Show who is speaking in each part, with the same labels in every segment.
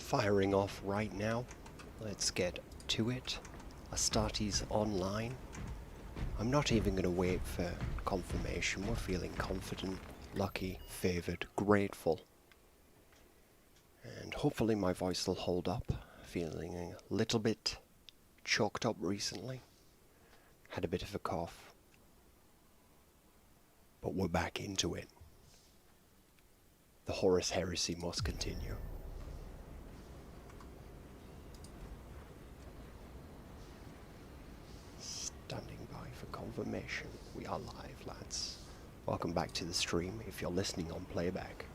Speaker 1: firing off right now. Let's get to it. Astartes online. I'm not even going to wait for confirmation. We're feeling confident, lucky, favoured, grateful. And hopefully my voice will hold up. Feeling a little bit choked up recently. Had a bit of a cough. But we're back into it. The Horus heresy must continue. Standing by for confirmation. We are live, lads. Welcome back to the stream if you're listening on playback.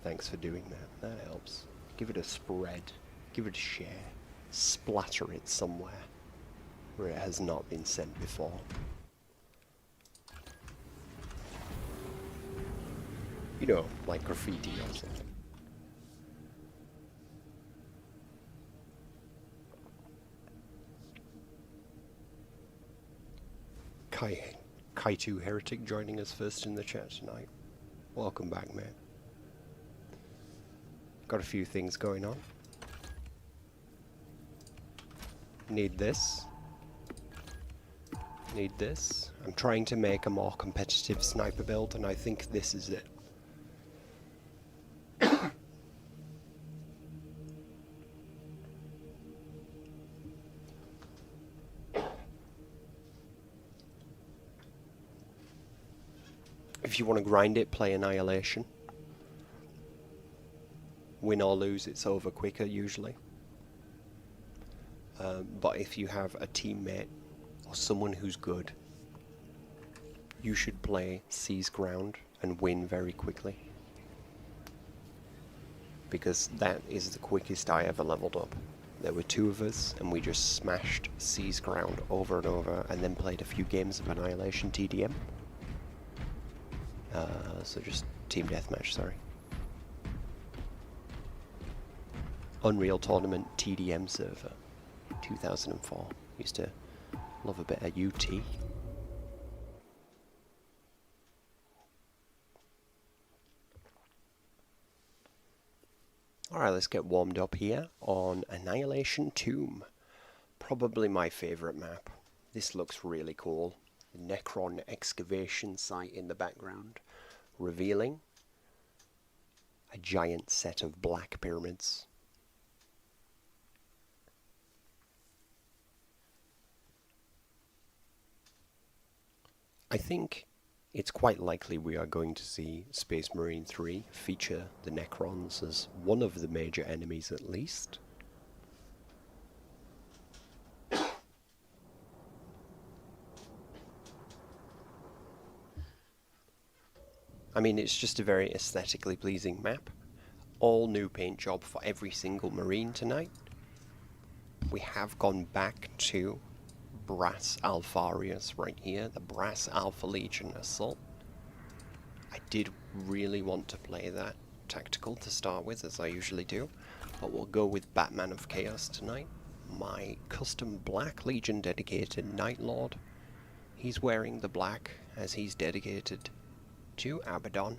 Speaker 1: Thanks for doing that. That helps. Give it a spread. Give it a share. Splatter it somewhere where it has not been sent before. You know, like graffiti or something. Kai2 Heretic joining us first in the chat tonight. Welcome back, man. Got a few things going on. Need this. Need this. I'm trying to make a more competitive sniper build, and I think this is it. If you want to grind it, play Annihilation. Win or lose, it's over quicker usually. But if you have a teammate or someone who's good, you should play Seize Ground and win very quickly. Because that is the quickest I ever leveled up. There were two of us and we just smashed Seize Ground over and over and then played a few games of Annihilation TDM. So just Team Deathmatch, sorry. Unreal Tournament TDM server, 2004. Used to love a bit of UT. Alright, let's get warmed up here on Annihilation Tomb. Probably my favourite map. This looks really cool. The Necron excavation site in the background, revealing a giant set of black pyramids. I think it's quite likely we are going to see Spacemarine 3 feature the Necrons as one of the major enemies at least. I mean, it's just a very aesthetically pleasing map. All new paint job for every single Marine tonight. We have gone back to Brass Alpharius right here, the Brass Alpha Legion Assault. I did really want to play that tactical to start with, as I usually do, but we'll go with Batman of Chaos tonight. My custom Black Legion dedicated Night Lord. He's wearing the black as he's dedicated to Abaddon.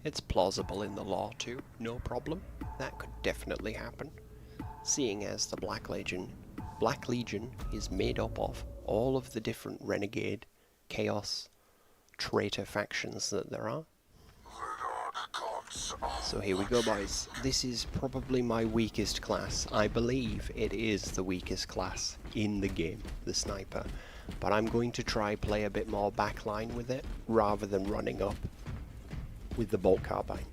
Speaker 1: It's plausible in the lore too, no problem. That could definitely happen, seeing as the Black Legion is made up of all of the different renegade, chaos, traitor factions that there are. So here we go, boys. This is probably my weakest class. I believe it is the weakest class in the game, the sniper. But I'm going to try play a bit more backline with it, rather than running up with the bolt carbine.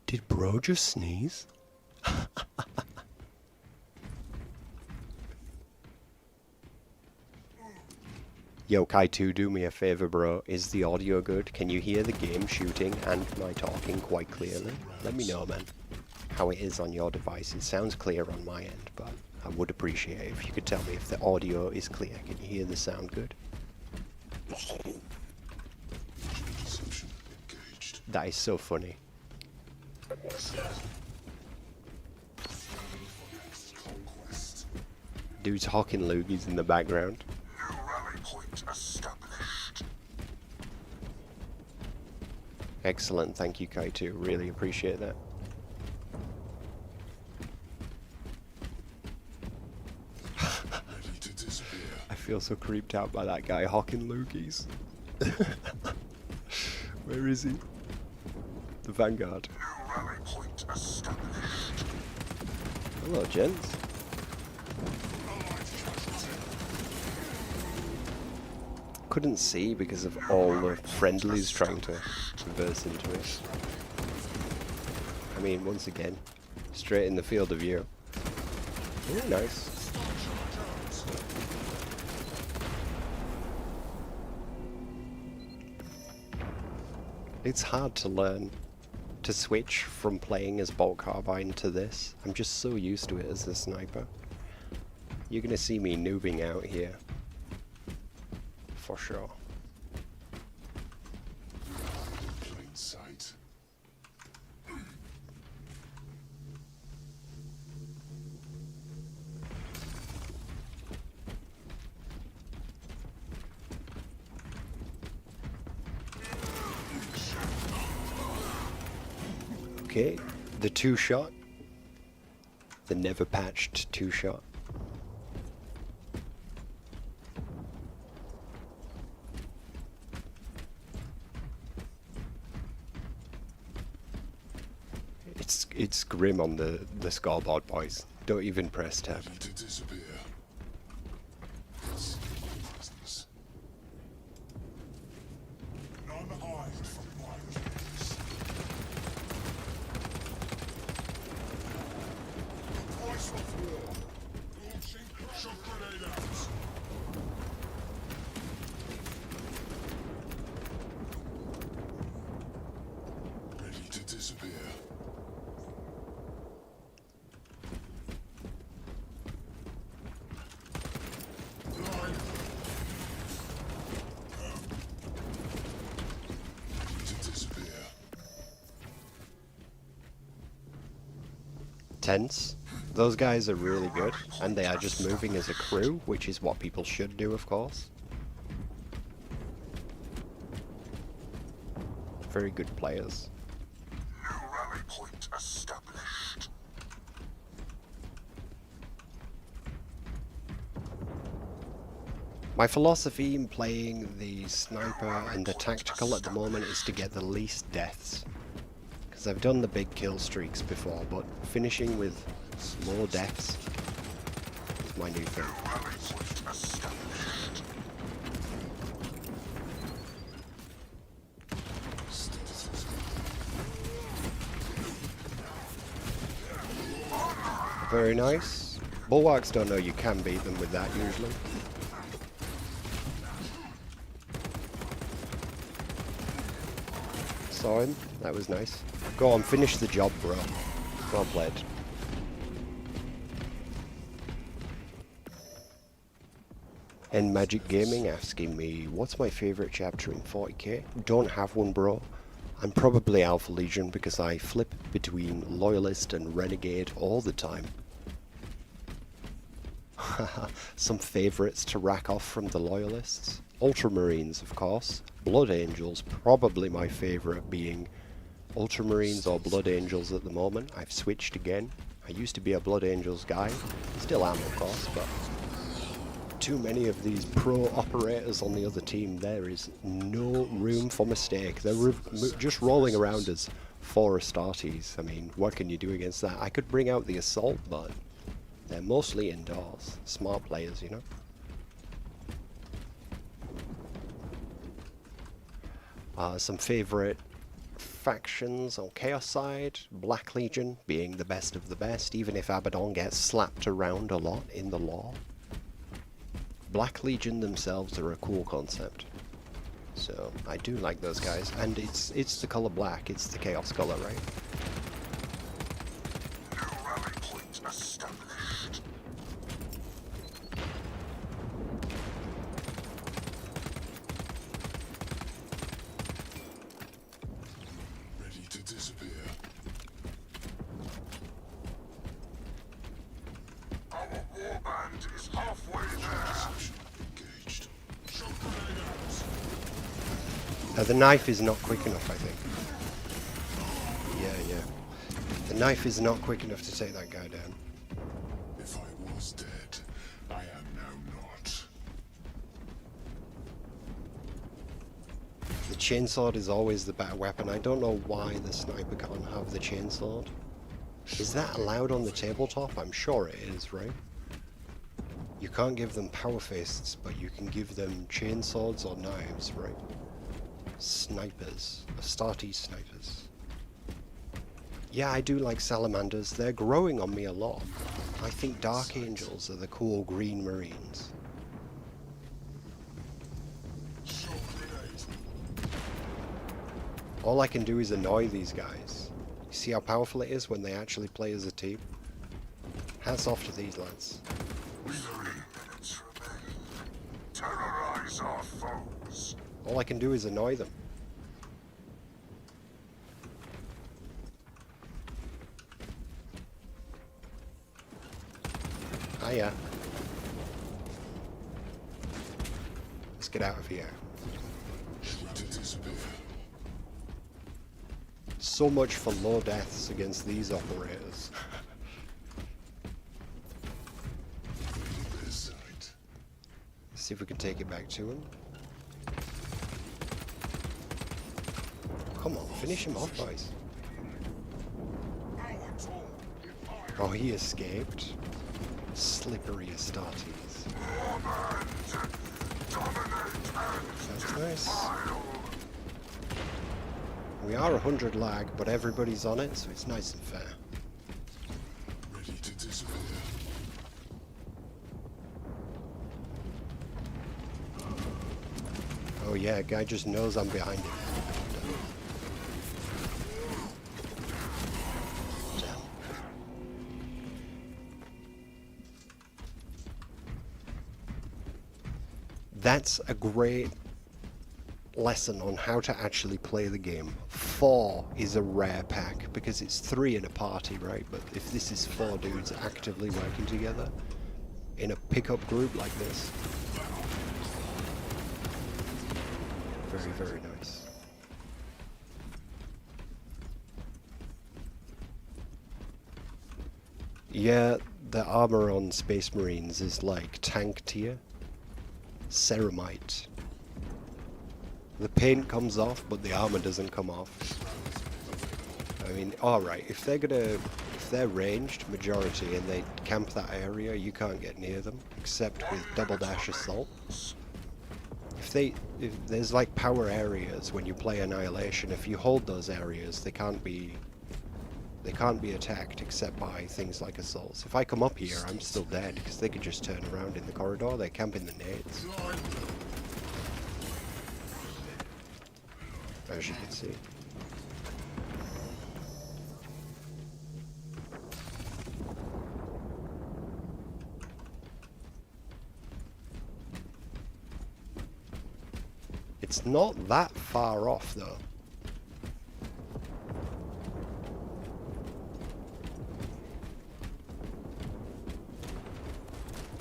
Speaker 1: Did bro just sneeze? Yo, Kai2, do me a favor, bro. Is the audio good? Can you hear the game shooting and my talking quite clearly? Let me know, man, how it is on your device. It sounds clear on my end, but I would appreciate it if you could tell me if the audio is clear. Can you hear the sound good? That is so funny. Dude's hawking loogies in the background. Excellent, thank you, Kaitu. Really appreciate that. I feel so creeped out by that guy hawking loogies. Where is he? The Vanguard. Hello, gents. Couldn't see because of all the friendlies trying to reverse into it. I mean, once again, straight in the field of view. Ooh, nice. It's hard to learn to switch from playing as bolt carbine to this. I'm just so used to it as a sniper. You're gonna see me noobing out here. For sure.
Speaker 2: Plain sight.
Speaker 1: Okay, the two-shot. The never patched two-shot. It's grim on the scoreboard, boys. Don't even press tab.
Speaker 2: To disappear. It's business. None hide from my gaze. The price of war. Launching shock grenade out. Ready to disappear.
Speaker 1: Tense. Those guys are really good, and they are just moving as a crew, which is what people should do, of course. Very good players.
Speaker 2: New rally point established.
Speaker 1: My philosophy in playing the sniper and the tactical at the moment is to get the least deaths. Because I've done the big kill streaks before, but finishing with slow deaths is my new thing. Very nice. Bulwarks don't know you can beat them with that usually. Saw him. That was nice. Go on, finish the job, bro. Well played. And Magic Gaming asking me, what's my favourite chapter in 40k? Don't have one, bro. I'm probably Alpha Legion because I flip between Loyalist and Renegade all the time. Some favourites to rack off from the Loyalists. Ultramarines, of course. Blood Angels, probably my favourite being Ultramarines or Blood Angels at the moment. I've switched again. I used to be a Blood Angels guy. Still am, of course, but too many of these pro operators on the other team. There is no room for mistake. They're just rolling around as 4 Astartes. I mean, what can you do against that? I could bring out the assault, but they're mostly indoors. Smart players, you know? Some favourite factions on Chaos side, Black Legion being the best of the best, even if Abaddon gets slapped around a lot in the lore. Black Legion themselves are a cool concept. So, I do like those guys, and it's the colour black, it's the Chaos colour, right?
Speaker 2: New rally point established. Ready to disappear. Our warband is halfway there. Engaged. Shock grenade out.
Speaker 1: The knife is not quick enough, I think. The knife is not quick enough to take that guy down.
Speaker 2: If I was dead, I am now not.
Speaker 1: The chainsword is always the better weapon. I don't know why the sniper can't have the chainsword. Is that allowed on the tabletop? I'm sure it is, right? You can't give them power fists, but you can give them chainswords or knives, right? Snipers. Astartes snipers. Yeah, I do like salamanders. They're growing on me a lot. I think Dark Angels are the cool green marines. All I can do is annoy these guys. You see how powerful it is when they actually play as a team? Hats off to these lads.
Speaker 2: 3 minutes remain. Terrorize our foes.
Speaker 1: All I can do is annoy them. Hiya. Let's get out of here. So much for low deaths against these operators. See if we can take it back to him. Come on, finish him off, boys. Oh, he escaped. Slippery Astartes. That's nice. We are 100 lag, but everybody's on it, so it's nice and fair.
Speaker 2: Ready to disappear.
Speaker 1: Oh yeah, guy just knows I'm behind him. Damn. That's a great lesson on how to actually play the game. 4 is a rare pack because it's 3 in a party, right? But if this is 4 dudes actively working together in a pickup group like this, very, very nice. Yeah, the armor on Space Marines is like tank tier. Ceramite. The paint comes off, but the armor doesn't come off. I mean, alright, if they're ranged, majority, and they camp that area, you can't get near them, except with double dash assault. If there's like power areas when you play Annihilation, if you hold those areas, they can't be attacked except by things like assaults. If I come up here, I'm still dead, because they could just turn around in the corridor, they camp in the nades. As you can see. It's not that far off though.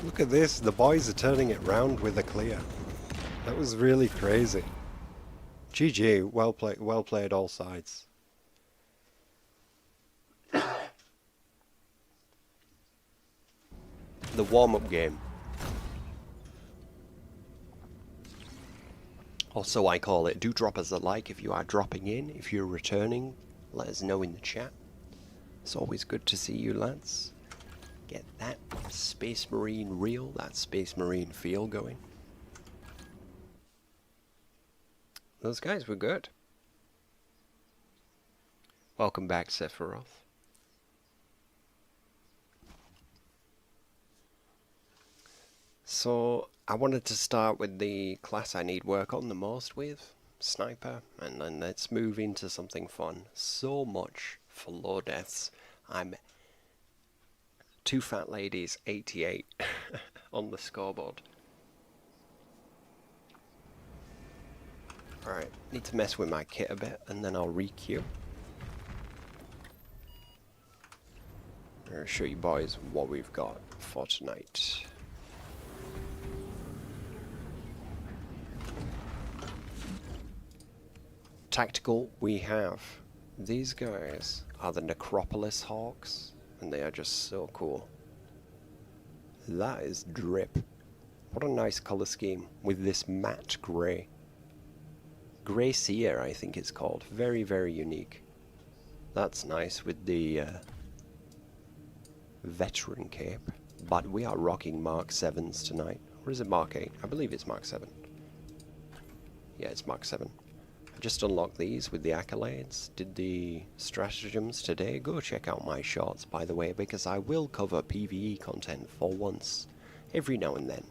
Speaker 1: Look at this, the boys are turning it round with a clear. That was really crazy. GG, well played all sides. The warm-up game. Also, I call it, do drop us a like if you are dropping in. If you're returning, let us know in the chat. It's always good to see you lads. Get that Space Marine reel, that Space Marine feel going. Those guys were good. Welcome back, Sephiroth. So, I wanted to start with the class I need work on the most with, Sniper, and then let's move into something fun. So much for low deaths. I'm 2 fat ladies, 88 on the scoreboard. Alright, need to mess with my kit a bit and then I'll re-queue. I'll show you boys what we've got for tonight. Tactical, we have these guys are the 𝔸𝕊𝕋𝔸ℝ𝕋𝔼𝕊, and they are just so cool. That is drip. What a nice colour scheme with this matte grey. Grey Seer, I think it's called. Very, very unique. That's nice with the veteran cape. But we are rocking Mark 7s tonight. Or is it Mark 8? I believe it's Mark 7. Yeah, it's Mark 7. I just unlocked these with the accolades. Did the stratagems today. Go check out my shorts, by the way, because I will cover PvE content for once. Every now and then.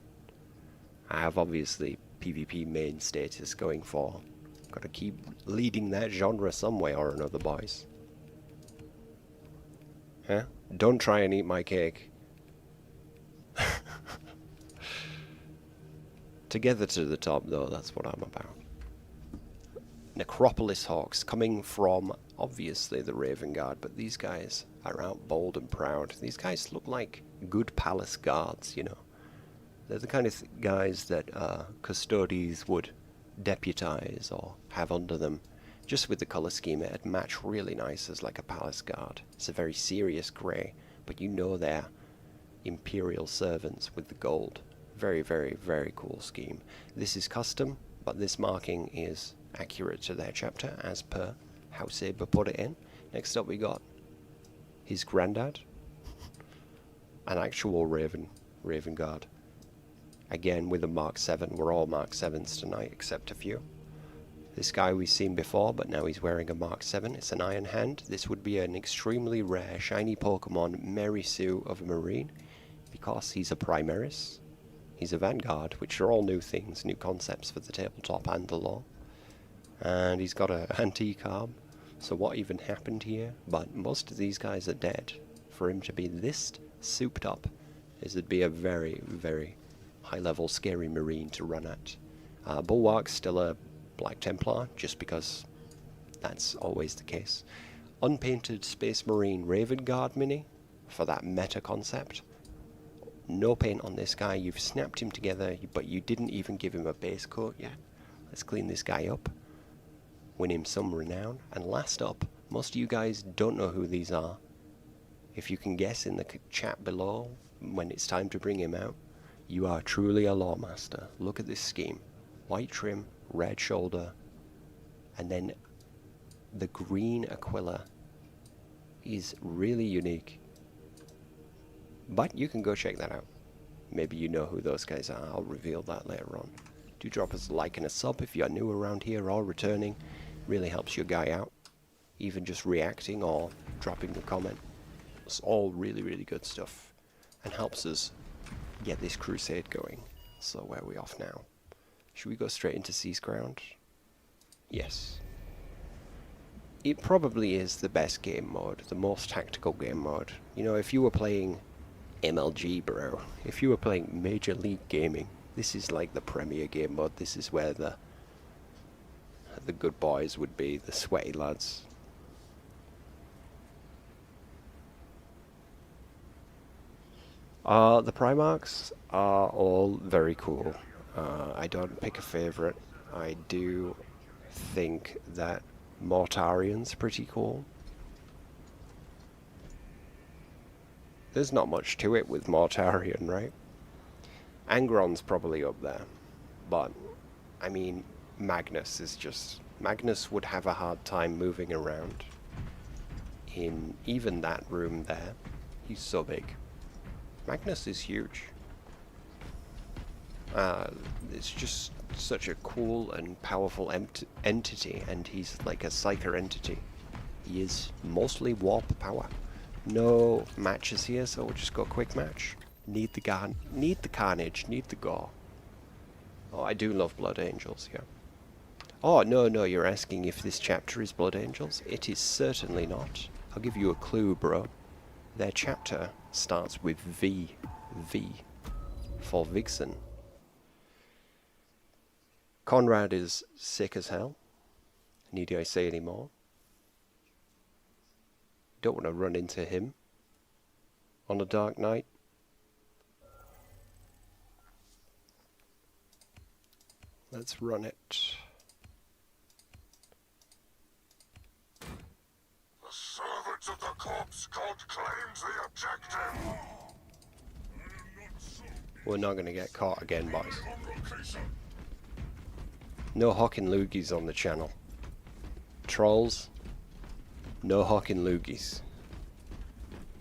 Speaker 1: I have obviously PvP main status going for. Gotta keep leading that genre some way or another, boys. Huh? Don't try and eat my cake. Together to the top, though, that's what I'm about. 𝔸𝕊𝕋𝔸ℝ𝕋𝔼𝕊 coming from, obviously, the Raven Guard, but these guys are out bold and proud. These guys look like good palace guards, you know. They're the kind of guys that custodies would deputize or have under them. Just with the colour scheme, it'd match really nice as like a palace guard. It's a very serious grey, but you know they're imperial servants with the gold. Very, very, very cool scheme. This is custom, but this marking is accurate to their chapter as per how Saber put it in. Next up we got his granddad, an actual Raven Guard. Again with a Mark 7. We're all Mark 7s tonight except a few. This guy we've seen before, but now he's wearing a Mark 7. It's an Iron Hand. This would be an extremely rare shiny Pokemon Mary Sue of a Marine, because he's a Primaris. He's a Vanguard, which are all new things, new concepts for the tabletop and the lore. And he's got an antique arm. So what even happened here? But most of these guys are dead. For him to be this souped up, it'd be a very, very high-level scary Marine to run at. Bulwark's still a Black Templar, just because that's always the case. Unpainted Space Marine Raven Guard mini for that meta concept. No paint on this guy. You've snapped him together, but you didn't even give him a base coat yet. Let's clean this guy up. Win him some renown. And last up, most of you guys don't know who these are. If you can guess in the chat below when it's time to bring him out, you are truly a lore master. Look at this scheme. White trim, red shoulder, and then the green Aquila is really unique. But you can go check that out. Maybe you know who those guys are. I'll reveal that later on. Do drop us a like and a sub if you're new around here or returning. Really helps your guy out. Even just reacting or dropping a comment. It's all really, really good stuff. And helps us get this crusade going. So where are we off now? Should we go straight into Sea's Ground? Yes. It probably is the best game mode. The most tactical game mode. You know, if you were playing MLG, bro. If you were playing Major League Gaming, this is like the premier game mode. This is where the good boys would be, the sweaty lads. The Primarchs are all very cool. I don't pick a favourite. I do think that Mortarian's pretty cool. There's not much to it with Mortarion, right? Angron's probably up there. But, I mean, Magnus is just... Magnus would have a hard time moving around in even that room there. He's so big. Magnus is huge. It's just such a cool and powerful entity, and he's like a psyker entity. He is mostly warp power. No matches here, so we'll just go quick match. Need the carnage, need the gore. Oh, I do love Blood Angels, yeah. Oh, no, you're asking if this chapter is Blood Angels? It is certainly not. I'll give you a clue, bro. Their chapter starts with V. V. For Vixen. Conrad is sick as hell. Need I say any more? Don't want to run into him on a dark night. Let's run it.
Speaker 2: The servants claims the objective.
Speaker 1: We're not going to get caught again, boys. No hawking loogies on the channel. Trolls, no hawking loogies.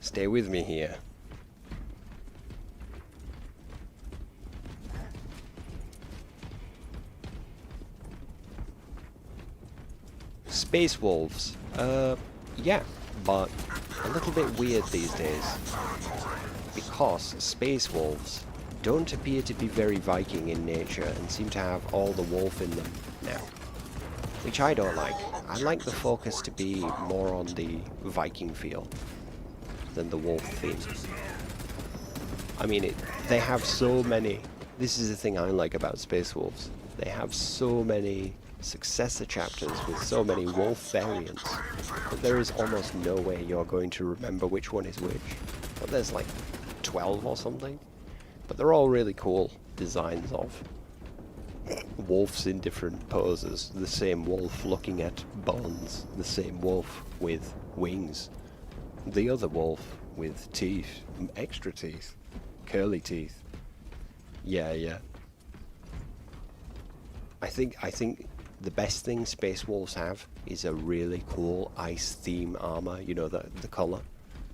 Speaker 1: Stay with me here. Space wolves. Yeah, but a little bit weird these days. Because space wolves don't appear to be very Viking in nature and seem to have all the wolf in them now. Which I don't like. I like the focus to be more on the Viking feel than the wolf theme. I mean, they have so many... This is the thing I like about Space Wolves. They have so many successor chapters with so many wolf variants that there is almost no way you're going to remember which one is which. But there's like 12 or something. But they're all really cool designs of wolves in different poses. The same wolf looking at bones. The same wolf with wings. The other wolf with teeth. Extra teeth. Curly teeth. Yeah. I think the best thing Space Wolves have is a really cool ice theme armor. You know, the color.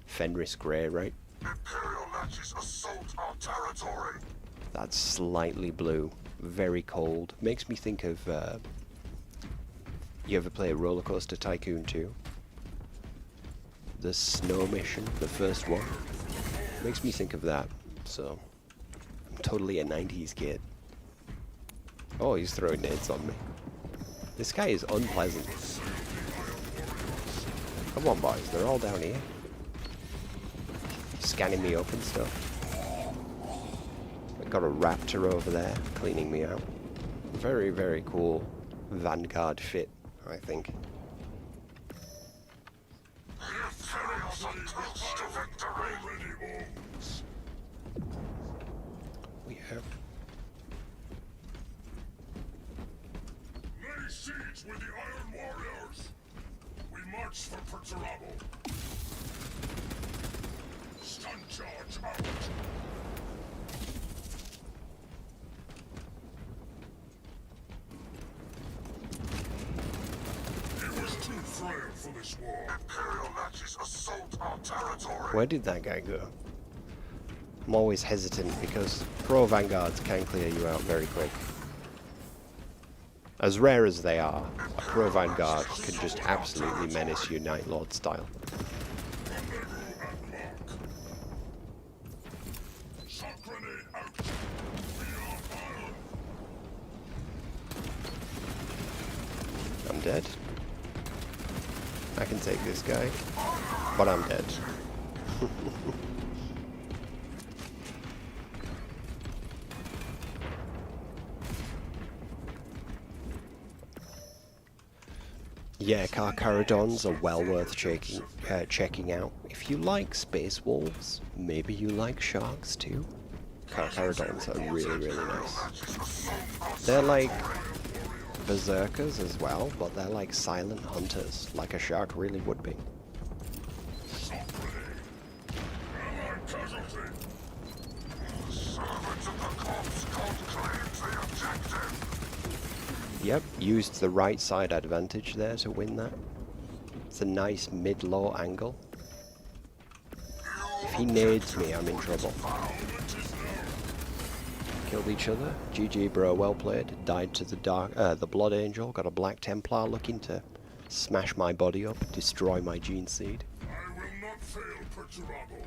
Speaker 1: Fenris Grey, right?
Speaker 2: Imperial Natchez assault our territory.
Speaker 1: That's slightly blue. Very cold. Makes me think of... you ever play Roller Coaster Tycoon 2? The snow mission, the first one. Makes me think of that. So, I'm totally a 90s kid. Oh, he's throwing nades on me. This guy is unpleasant. Come on, boys. They're all down here. Scanning me up and stuff. I've got a raptor over there cleaning me out. Very, very cool Vanguard fit, I think. We have...
Speaker 2: Lay siege with the Iron Warriors. We march for Perturabo. Stun charge out. He was too frail for this war. Imperial Natchez assault our territory.
Speaker 1: Where did that guy go? I'm always hesitant because pro Vanguards can clear you out very quick. As rare as they are, a pro Vanguard can just absolutely menace you Night Lord style. I'm dead. I can take this guy, but I'm dead. Yeah, Carcharodons are well worth checking out. If you like Space Wolves, maybe you like sharks too. Carcharodons are really, really nice. They're like berserkers as well, but they're like silent hunters, like a shark really would be. Yep, used the right side advantage there to win that. It's a nice mid-low angle. If he nades me, I'm in trouble. Killed each other. GG, bro, well played. Died to the Blood Angel. Got a Black Templar looking to smash my body up, destroy my gene seed.
Speaker 2: I will not fail Perturabo.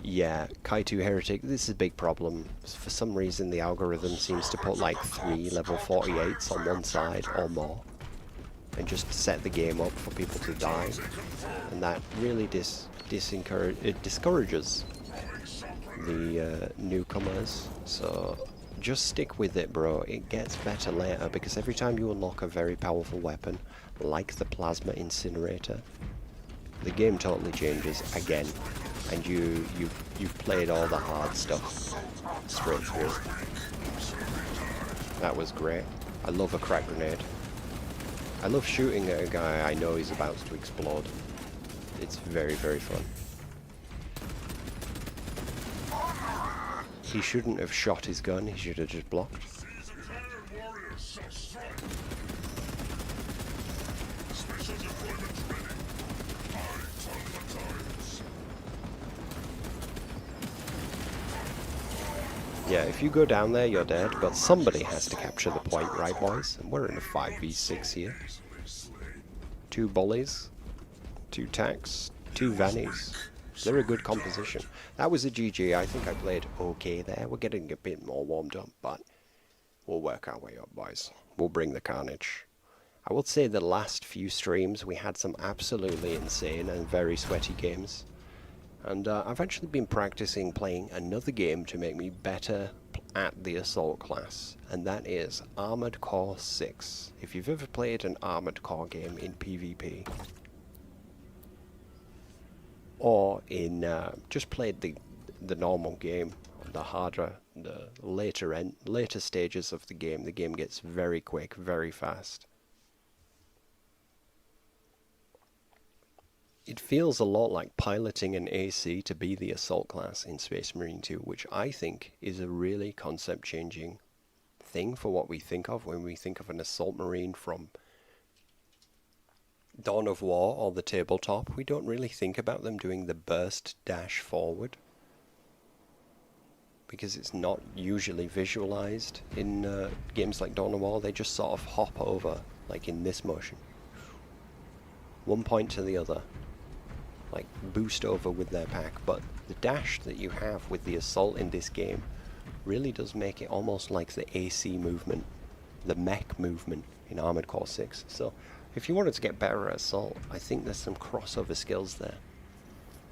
Speaker 1: Yeah, Kaitu Heretic, this is a big problem. For some reason the algorithm seems to put like 3 level 48s on one side or more. And just set the game up for people to die. And that really discourages the newcomers. So just stick with it, bro. It gets better later because every time you unlock a very powerful weapon, like the Plasma Incinerator, the game totally changes again. And you've played all the hard stuff straight through. That was great. I love a crack grenade. I love shooting at a guy I know he's about to explode. It's very, very fun. He shouldn't have shot his gun, he should have just blocked. Yeah, if you go down there, you're dead, but somebody has to capture the point, right, boys? And we're in a 5v6 here. 2 bullies, 2 tanks, 2 vannies. They're a good composition. That was a GG. I think I played okay there. We're getting a bit more warmed up, but we'll work our way up, boys. We'll bring the carnage. I will say the last few streams, we had some absolutely insane and very sweaty games. And I've actually been practicing playing another game to make me better at the Assault class, and that is Armored Core 6. If you've ever played an Armored Core game in PvP, or in just played the normal game, the harder, the later stages of the game gets very quick, very fast. It feels a lot like piloting an AC to be the Assault class in Space Marine 2, which I think is a really concept-changing thing for what we think of when we think of an Assault Marine from Dawn of War or the tabletop. We don't really think about them doing the burst dash forward, because it's not usually visualized in games like Dawn of War. They just sort of hop over, like in this motion. One point to the other. Like boost over with their pack, but the dash that you have with the Assault in this game really does make it almost like the AC movement, the mech movement in Armored Core 6. So if you wanted to get better at Assault, I think there's some crossover skills there.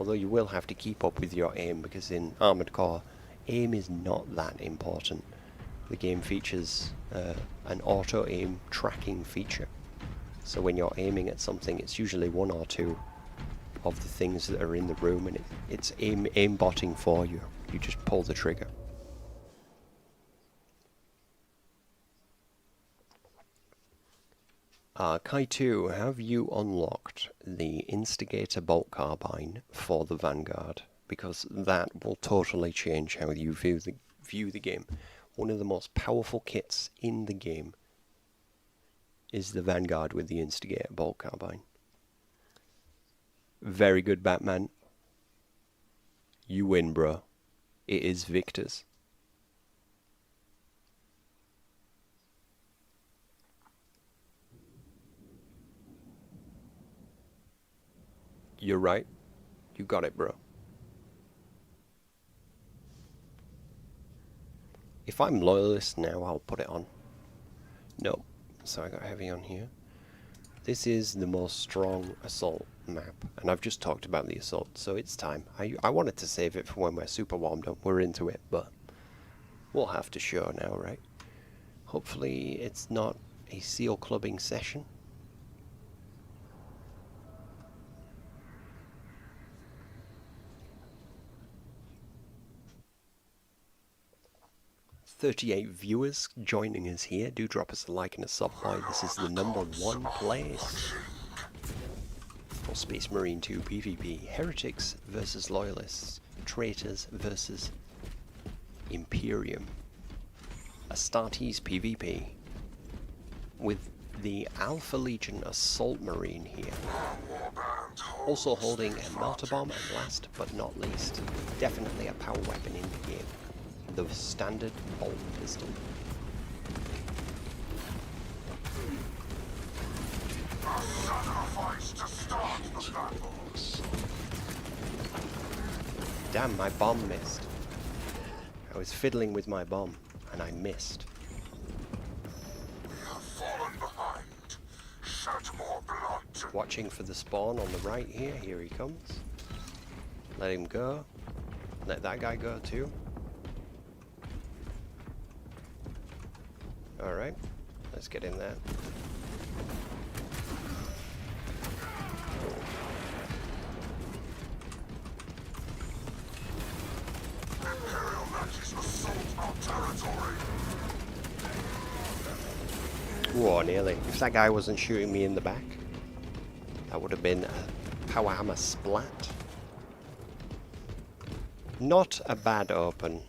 Speaker 1: Although you will have to keep up with your aim, because in Armored Core, aim is not that important. The game features an auto-aim tracking feature. So when you're aiming at something, it's usually 1 or 2 of the things that are in the room, and it's aimbotting for you. You just pull the trigger. Kai2, have you unlocked the Instigator bolt carbine for the Vanguard? Because that will totally change how you view the game. One of the most powerful kits in the game is the Vanguard with the Instigator bolt carbine. Very good, Batman. You win, bro. It is victors. You're right. You got it, bro. If I'm Loyalist now, I'll put it on. No. So I got heavy on here. This is the most strong Assault map, and I've just talked about the Assault, so it's time. I wanted to save it for when we're super warmed up. We're into it, but we'll have to show now, right? Hopefully it's not a seal clubbing session. $38 viewers joining us here. Do drop us a like and a sub, boy. This is the #1 place for Space Marine 2 PvP. Heretics versus Loyalists. Traitors versus Imperium. Astartes PvP. With the Alpha Legion Assault Marine here. Also holding a melter bomb, and last but not least, definitely a power weapon in the game. The standard bolt pistol. Damn, my bomb missed. I was fiddling with my bomb, and I missed. Watching for the spawn on the right here. Here he comes. Let him go. Let that guy go too. Alright, let's get in there. Whoa, nearly. If that guy wasn't shooting me in the back, that would have been a power hammer splat. Not a bad open.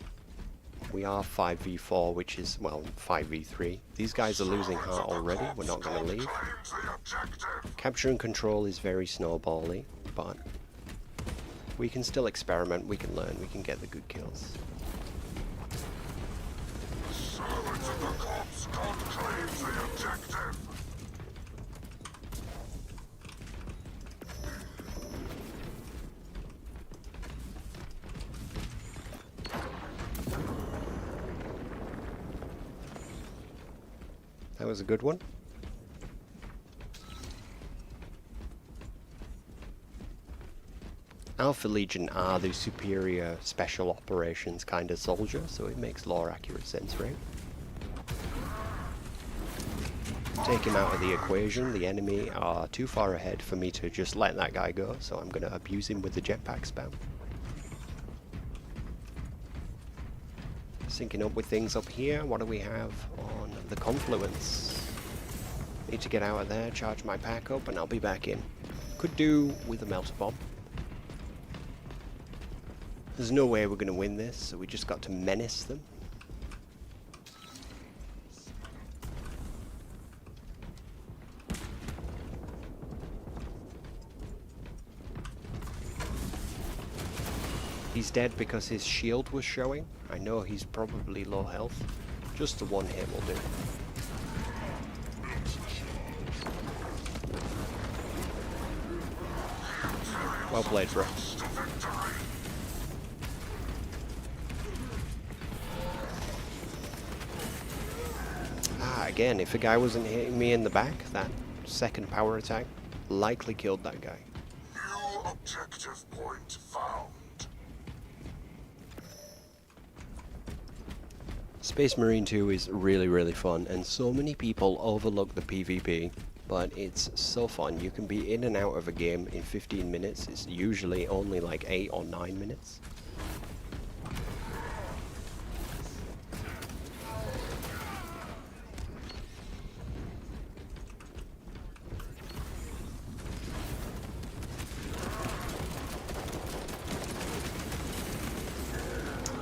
Speaker 1: We are 5v4, which is, well, 5v3. These guys are losing heart already. We're not going to leave. Capture and control is very snowbally, but we can still experiment, we can learn, we can get the good kills. That was a good one. Alpha Legion are the superior special operations kind of soldier, so it makes lore accurate sense, right? Take him out of the equation. The enemy are too far ahead for me to just let that guy go, so I'm going to abuse him with the jetpack spam. Syncing up with things up here. What do we have on the confluence? Need to get out of there, charge my pack up, and I'll be back in. Could do with a melter bomb. There's no way we're going to win this, so we just got to menace them. He's dead because his shield was showing. I know he's probably low health. Just the one hit will do. Well played, bro. Again, if a guy wasn't hitting me in the back, that second power attack likely killed that guy.
Speaker 2: New objective point found.
Speaker 1: Space Marine 2 is really, really fun, and so many people overlook the PvP, but it's so fun. You can be in and out of a game in 15 minutes. It's usually only like 8 or 9 minutes.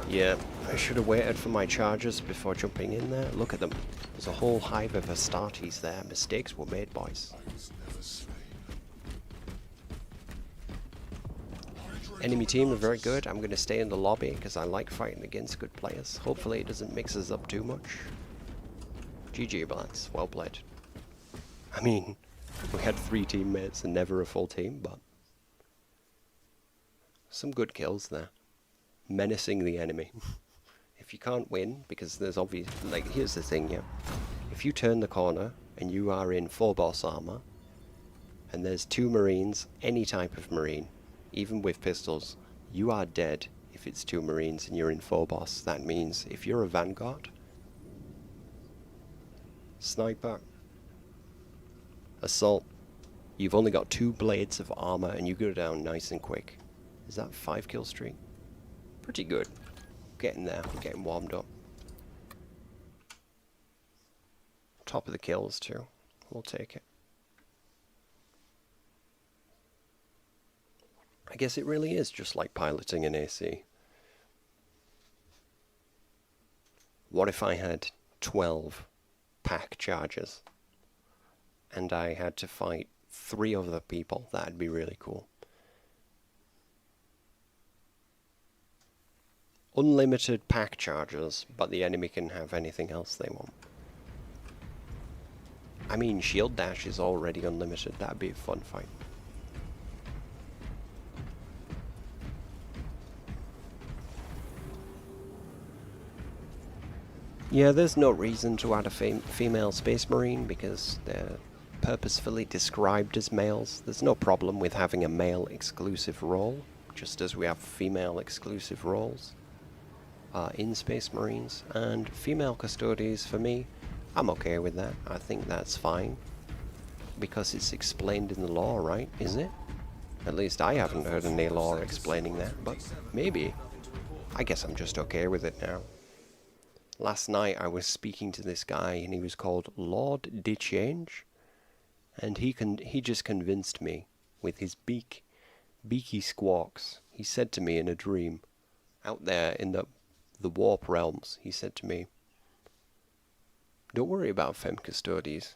Speaker 1: Yeah, I should have waited for my charges before jumping in there. Look at them. There's a whole hive of Astartes there. Mistakes were made, boys. Enemy team are very good. I'm going to stay in the lobby because I like fighting against good players. Hopefully it doesn't mix us up too much. GG, lads. Well played. I mean, we had 3 teammates and never a full team, but some good kills there. Menacing the enemy. If you can't win, because there's obvious, like, here's the thing, yeah. If you turn the corner and you are in 4 boss armor, and there's 2 marines, any type of marine, even with pistols, you are dead if it's 2 marines and you're in 4 boss. That means if you're a vanguard, sniper, assault, you've only got 2 blades of armor and you go down nice and quick. Is that 5 kill streak? Pretty good. Getting there, getting warmed up. Top of the kills too. We'll take it. I guess it really is just like piloting an AC. What if I had 12 pack charges and I had to fight 3 other people? That'd be really cool. Unlimited pack charges, but the enemy can have anything else they want. I mean, shield dash is already unlimited. That'd be a fun fight. Yeah, there's no reason to add a female Space Marine because they're purposefully described as males. There's no problem with having a male exclusive role, just as we have female exclusive roles in Space Marines. And female custodies, for me, I'm okay with that. I think that's fine because it's explained in the lore, right? Is it? At least I haven't heard any lore explaining that, but maybe. I guess I'm just okay with it now. Last night I was speaking to this guy, and he was called 𝔸𝕊𝕋𝔸ℝ𝕋𝔼𝕋, and he just convinced me with his beaky squawks. He said to me in a dream, out there in the warp realms, he said to me, "Don't worry about femme custodies.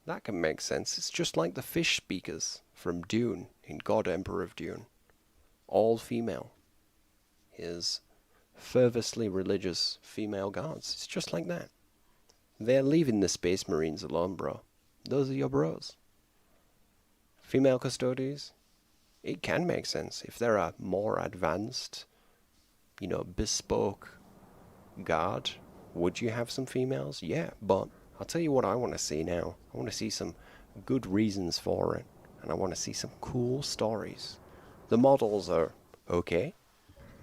Speaker 1: That can make sense. It's just like the fish speakers from Dune, in God Emperor of Dune. All female. His fervently religious female guards. It's just like that. They're leaving the Space Marines alone, bro. Those are your bros. Female custodies, it can make sense. If they're a more advanced, bespoke guard, would you have some females? Yeah, but I'll tell you what I want to see now. I want to see some good reasons for it, and I want to see some cool stories. The models are okay,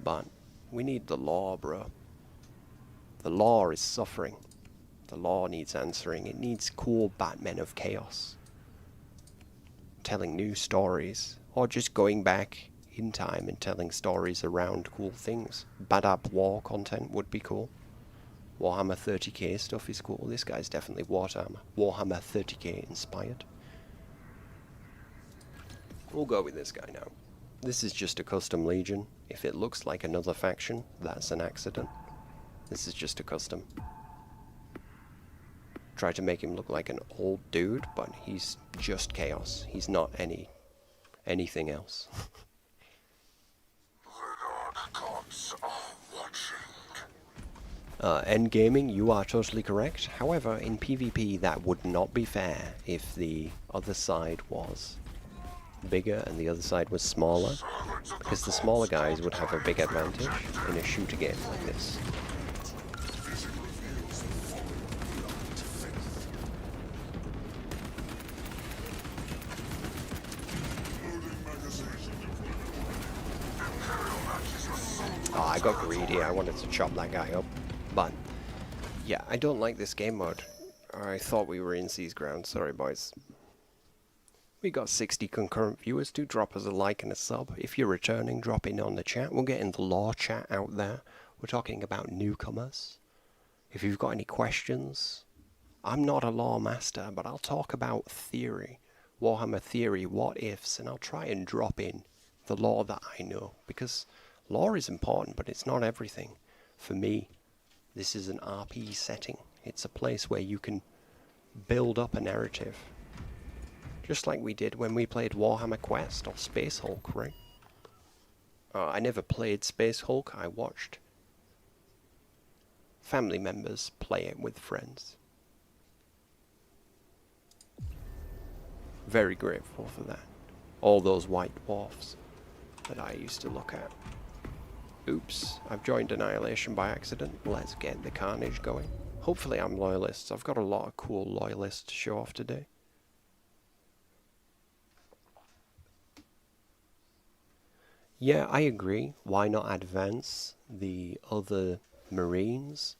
Speaker 1: but we need the law, bro. The law is suffering. The law needs answering. It needs cool Batmen of Chaos, telling new stories, or just going back in time and telling stories around cool things. Bad App War content would be cool. Warhammer 30k stuff is cool. This guy's definitely Warhammer 30k inspired. We'll go with this guy now. This is just a custom legion. If it looks like another faction, that's an accident. This is just a custom. Try to make him look like an old dude, but he's just chaos. He's not anything else.
Speaker 2: The gods are watching.
Speaker 1: Endgaming, you are totally correct. However, in PvP, that would not be fair if the other side was bigger and the other side was smaller, because the smaller guys would have a big advantage in a shooter game like this. Oh, I got greedy. I wanted to chop that guy up. But, yeah, I don't like this game mode. I thought we were in Seas Ground. Sorry, boys. We got 60 concurrent viewers. Do drop us a like and a sub. If you're returning, drop in on the chat. We'll get in the law chat out there. We're talking about newcomers. If you've got any questions, I'm not a law master, but I'll talk about theory. Warhammer theory, what ifs, and I'll try and drop in the law that I know. Because law is important, but it's not everything. For me, this is an RP setting. It's a place where you can build up a narrative. Just like we did when we played Warhammer Quest or Space Hulk, right? I never played Space Hulk. I watched family members play it with friends. Very grateful for that. All those white dwarfs that I used to look at. Oops, I've joined Annihilation by accident. Let's get the carnage going. Hopefully I'm Loyalists. I've got a lot of cool Loyalists to show off today. Yeah, I agree. Why not advance the other Marines?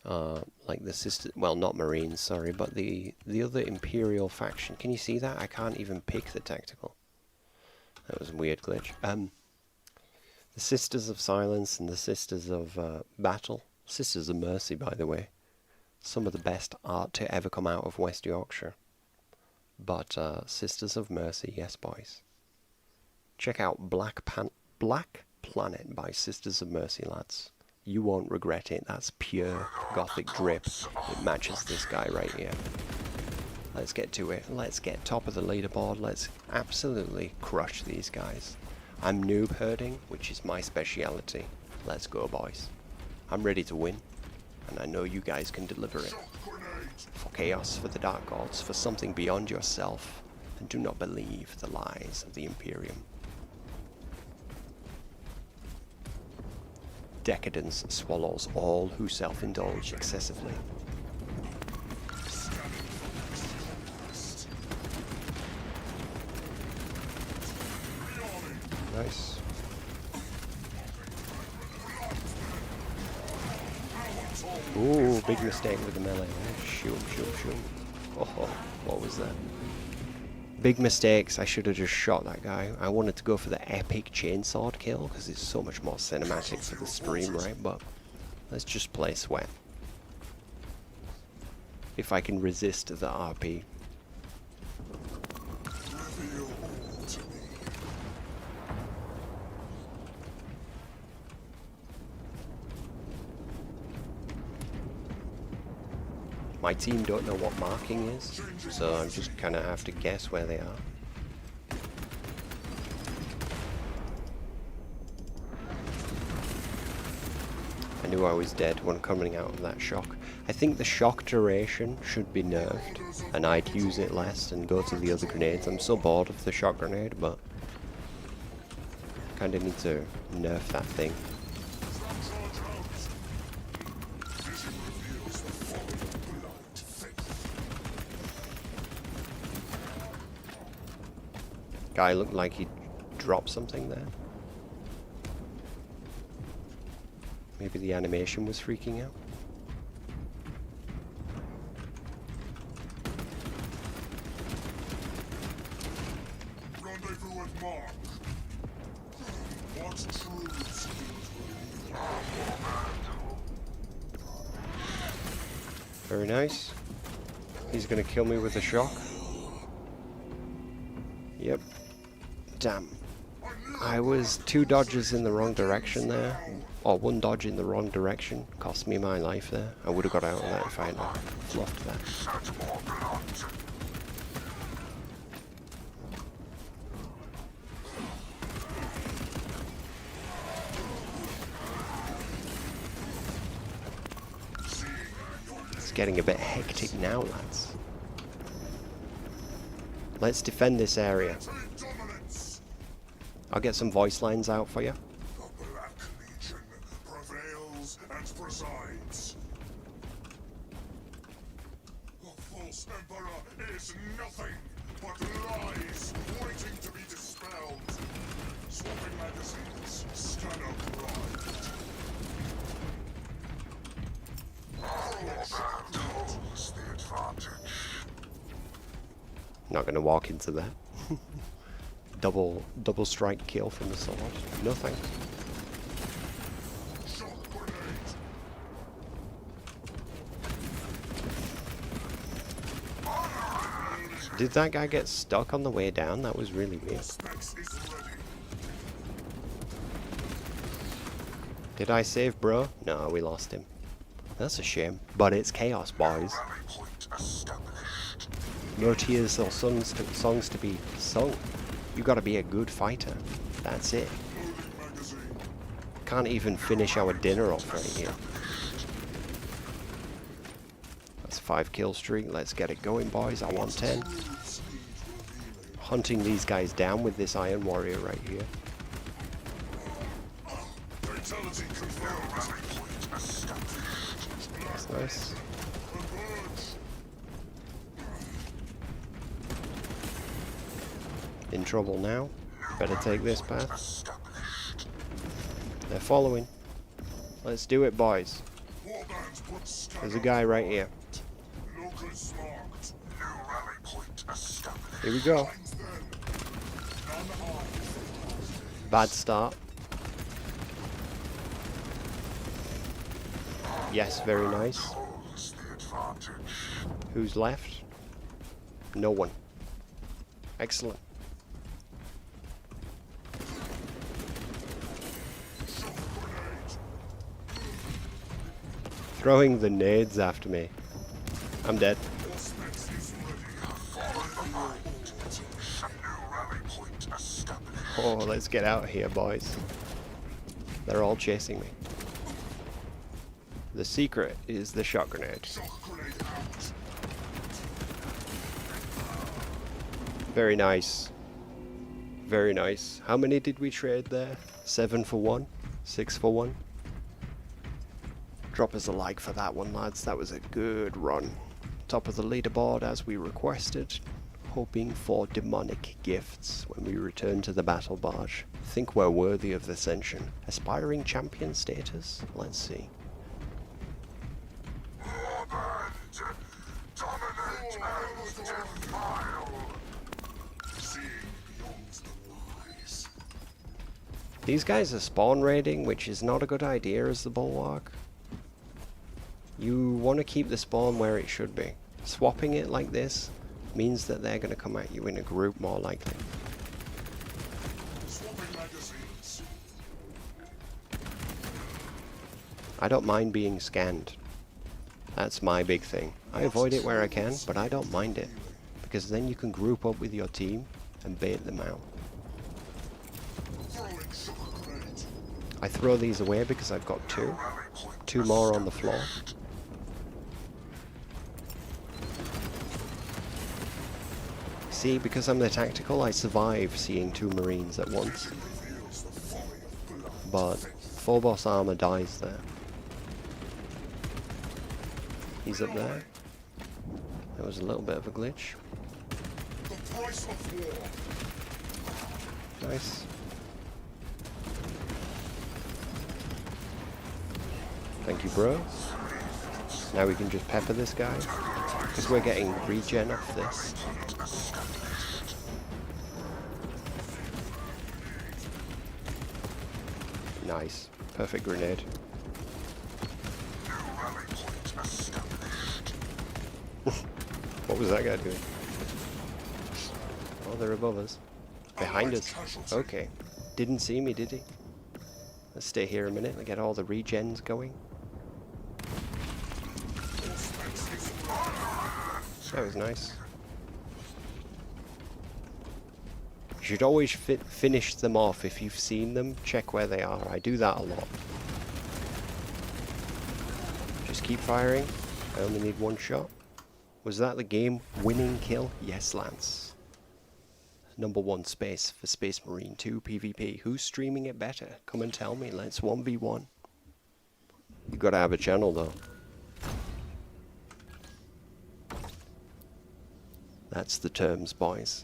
Speaker 1: Like the sister... Well, not Marines, sorry, but the other Imperial faction. Can you see that? I can't even pick the tactical. That was a weird glitch. The Sisters of Silence and the Sisters of Battle. Sisters of Mercy, by the way. Some of the best art to ever come out of West Yorkshire. But Sisters of Mercy, yes boys. Check out Black Planet by Sisters of Mercy, lads. You won't regret it. That's pure gothic drip. It matches this guy right here. Let's get to it. Let's get top of the leaderboard. Let's absolutely crush these guys. I'm noob herding, which is my speciality. Let's go, boys. I'm ready to win, and I know you guys can deliver it. For chaos, for the Dark Gods, for something beyond yourself, and do not believe the lies of the Imperium. Decadence swallows all who self-indulge excessively. Nice. Ooh, big mistake with the melee. Shoot. Oh, what was that? Big mistakes. I should have just shot that guy. I wanted to go for the epic chainsaw kill because it's so much more cinematic for the stream, right? But let's just play sweat. If I can resist the RP.
Speaker 2: Reveal all to me.
Speaker 1: My team don't know what marking is, so I just kind of have to guess where they are. I knew I was dead when coming out of that shock. I think the shock duration should be nerfed, and I'd use it less and go to the other grenades. I'm so bored of the shock grenade, but kind of need to nerf that thing. Guy looked like he dropped something there. Maybe the animation was freaking out.
Speaker 2: Rendezvous at Mark. What truths
Speaker 1: Very nice. He's gonna kill me with a shock. Yep. Damn. I was 2 dodges in the wrong direction there. Or 1 dodge in the wrong direction. Cost me my life there. I would have got out of that if I had not fluffed that. It's getting a bit hectic now, lads. Let's defend this area. I'll get some voice lines out for you.
Speaker 2: The Black Legion prevails and presides. The false emperor is nothing but lies waiting to be dispelled. Swapping magazines, scanner pride. Warhammer holds the advantage.
Speaker 1: Not gonna walk into that. double strike kill from the sword. No thanks.
Speaker 2: Shock grenade.
Speaker 1: Did that guy get stuck on the way down? That was really weird.
Speaker 2: Specs is ready.
Speaker 1: Did I save bro? No, we lost him. That's a shame. But it's chaos, boys.
Speaker 2: Rally point established.
Speaker 1: No tears or songs to be sung. You gotta be a good fighter. That's it.
Speaker 2: Loading magazine.
Speaker 1: Can't even finish our dinner off right here. That's a 5 kill streak. Let's get it going, boys. I want 10.
Speaker 2: Truths need revealing.
Speaker 1: Hunting these guys down with this Iron Warrior right here.
Speaker 2: Fatality confirmed. Rally point established.
Speaker 1: That's nice.
Speaker 2: Converge.
Speaker 1: In trouble now. Better take this path.
Speaker 2: Established.
Speaker 1: They're following. Let's do it, boys.
Speaker 2: Warbands put scanner.
Speaker 1: There's a guy right here.
Speaker 2: Locus marked. New rally point established.
Speaker 1: Here we go.
Speaker 2: Finds them. None armed.
Speaker 1: Bad start. Yes, very nice.
Speaker 2: Holds the advantage.
Speaker 1: Who's left? No one. Excellent.
Speaker 2: Shock grenade.
Speaker 1: Throwing the nades after me. I'm dead.
Speaker 2: Specs is ready. Follow the mind. New rally point established.
Speaker 1: Oh, let's get out of here, boys. They're all chasing me. The secret is the shock grenade.
Speaker 2: Shock grenade out.
Speaker 1: Very nice. Very nice. How many did we trade there? 7 for 1? 6 for 1? Drop us a like for that one, lads. That was a good run. Top of the leaderboard as we requested. Hoping for demonic gifts when we return to the battle barge. Think we're worthy of the ascension. Aspiring champion status? Let's see.
Speaker 2: Warband. Dominate and defile.
Speaker 1: These guys are spawn raiding, which is not a good idea as the bulwark. You want to keep the spawn where it should be. Swapping it like this means that they're going to come at you in a group more likely. I don't mind being scanned. That's my big thing. I avoid it where I can, but I don't mind it. Because then you can group up with your team and bait them out. I throw these away because I've got two. Two more on the floor. See, because I'm the tactical, I survive seeing two Marines at once. But full boss armor dies there. He's up there. There was a little bit of a glitch. Nice. Thank you, bro. Now we can just pepper this guy. Because we're getting regen off this. Nice. Perfect grenade. What was that guy doing? Oh, they're above us. Behind us. Okay. Didn't see me, did he? Let's stay here a minute and get all the regens going. That was nice. You should always finish them off if you've seen them. Check where they are. I do that a lot. Just keep firing. I only need one shot. Was that the game-winning kill? Yes, Lance. #1 space for Space Marine 2 PvP. Who's streaming it better? Come and tell me. Let's 1v1. You gotta have a channel though. That's the terms, boys.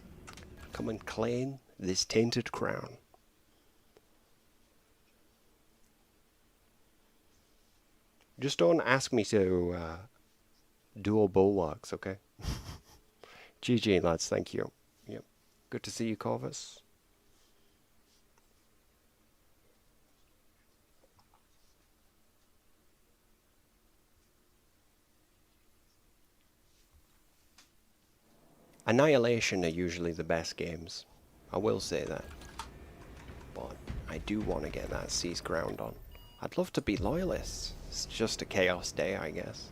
Speaker 1: Come and claim this tainted crown. Just don't ask me to dual bulwarks, okay? GG, lads, thank you. Yep. Good to see you, Corvus. Annihilation are usually the best games. I will say that. But I do want to get that Seize Ground on. I'd love to be Loyalists. It's just a chaos day, I guess.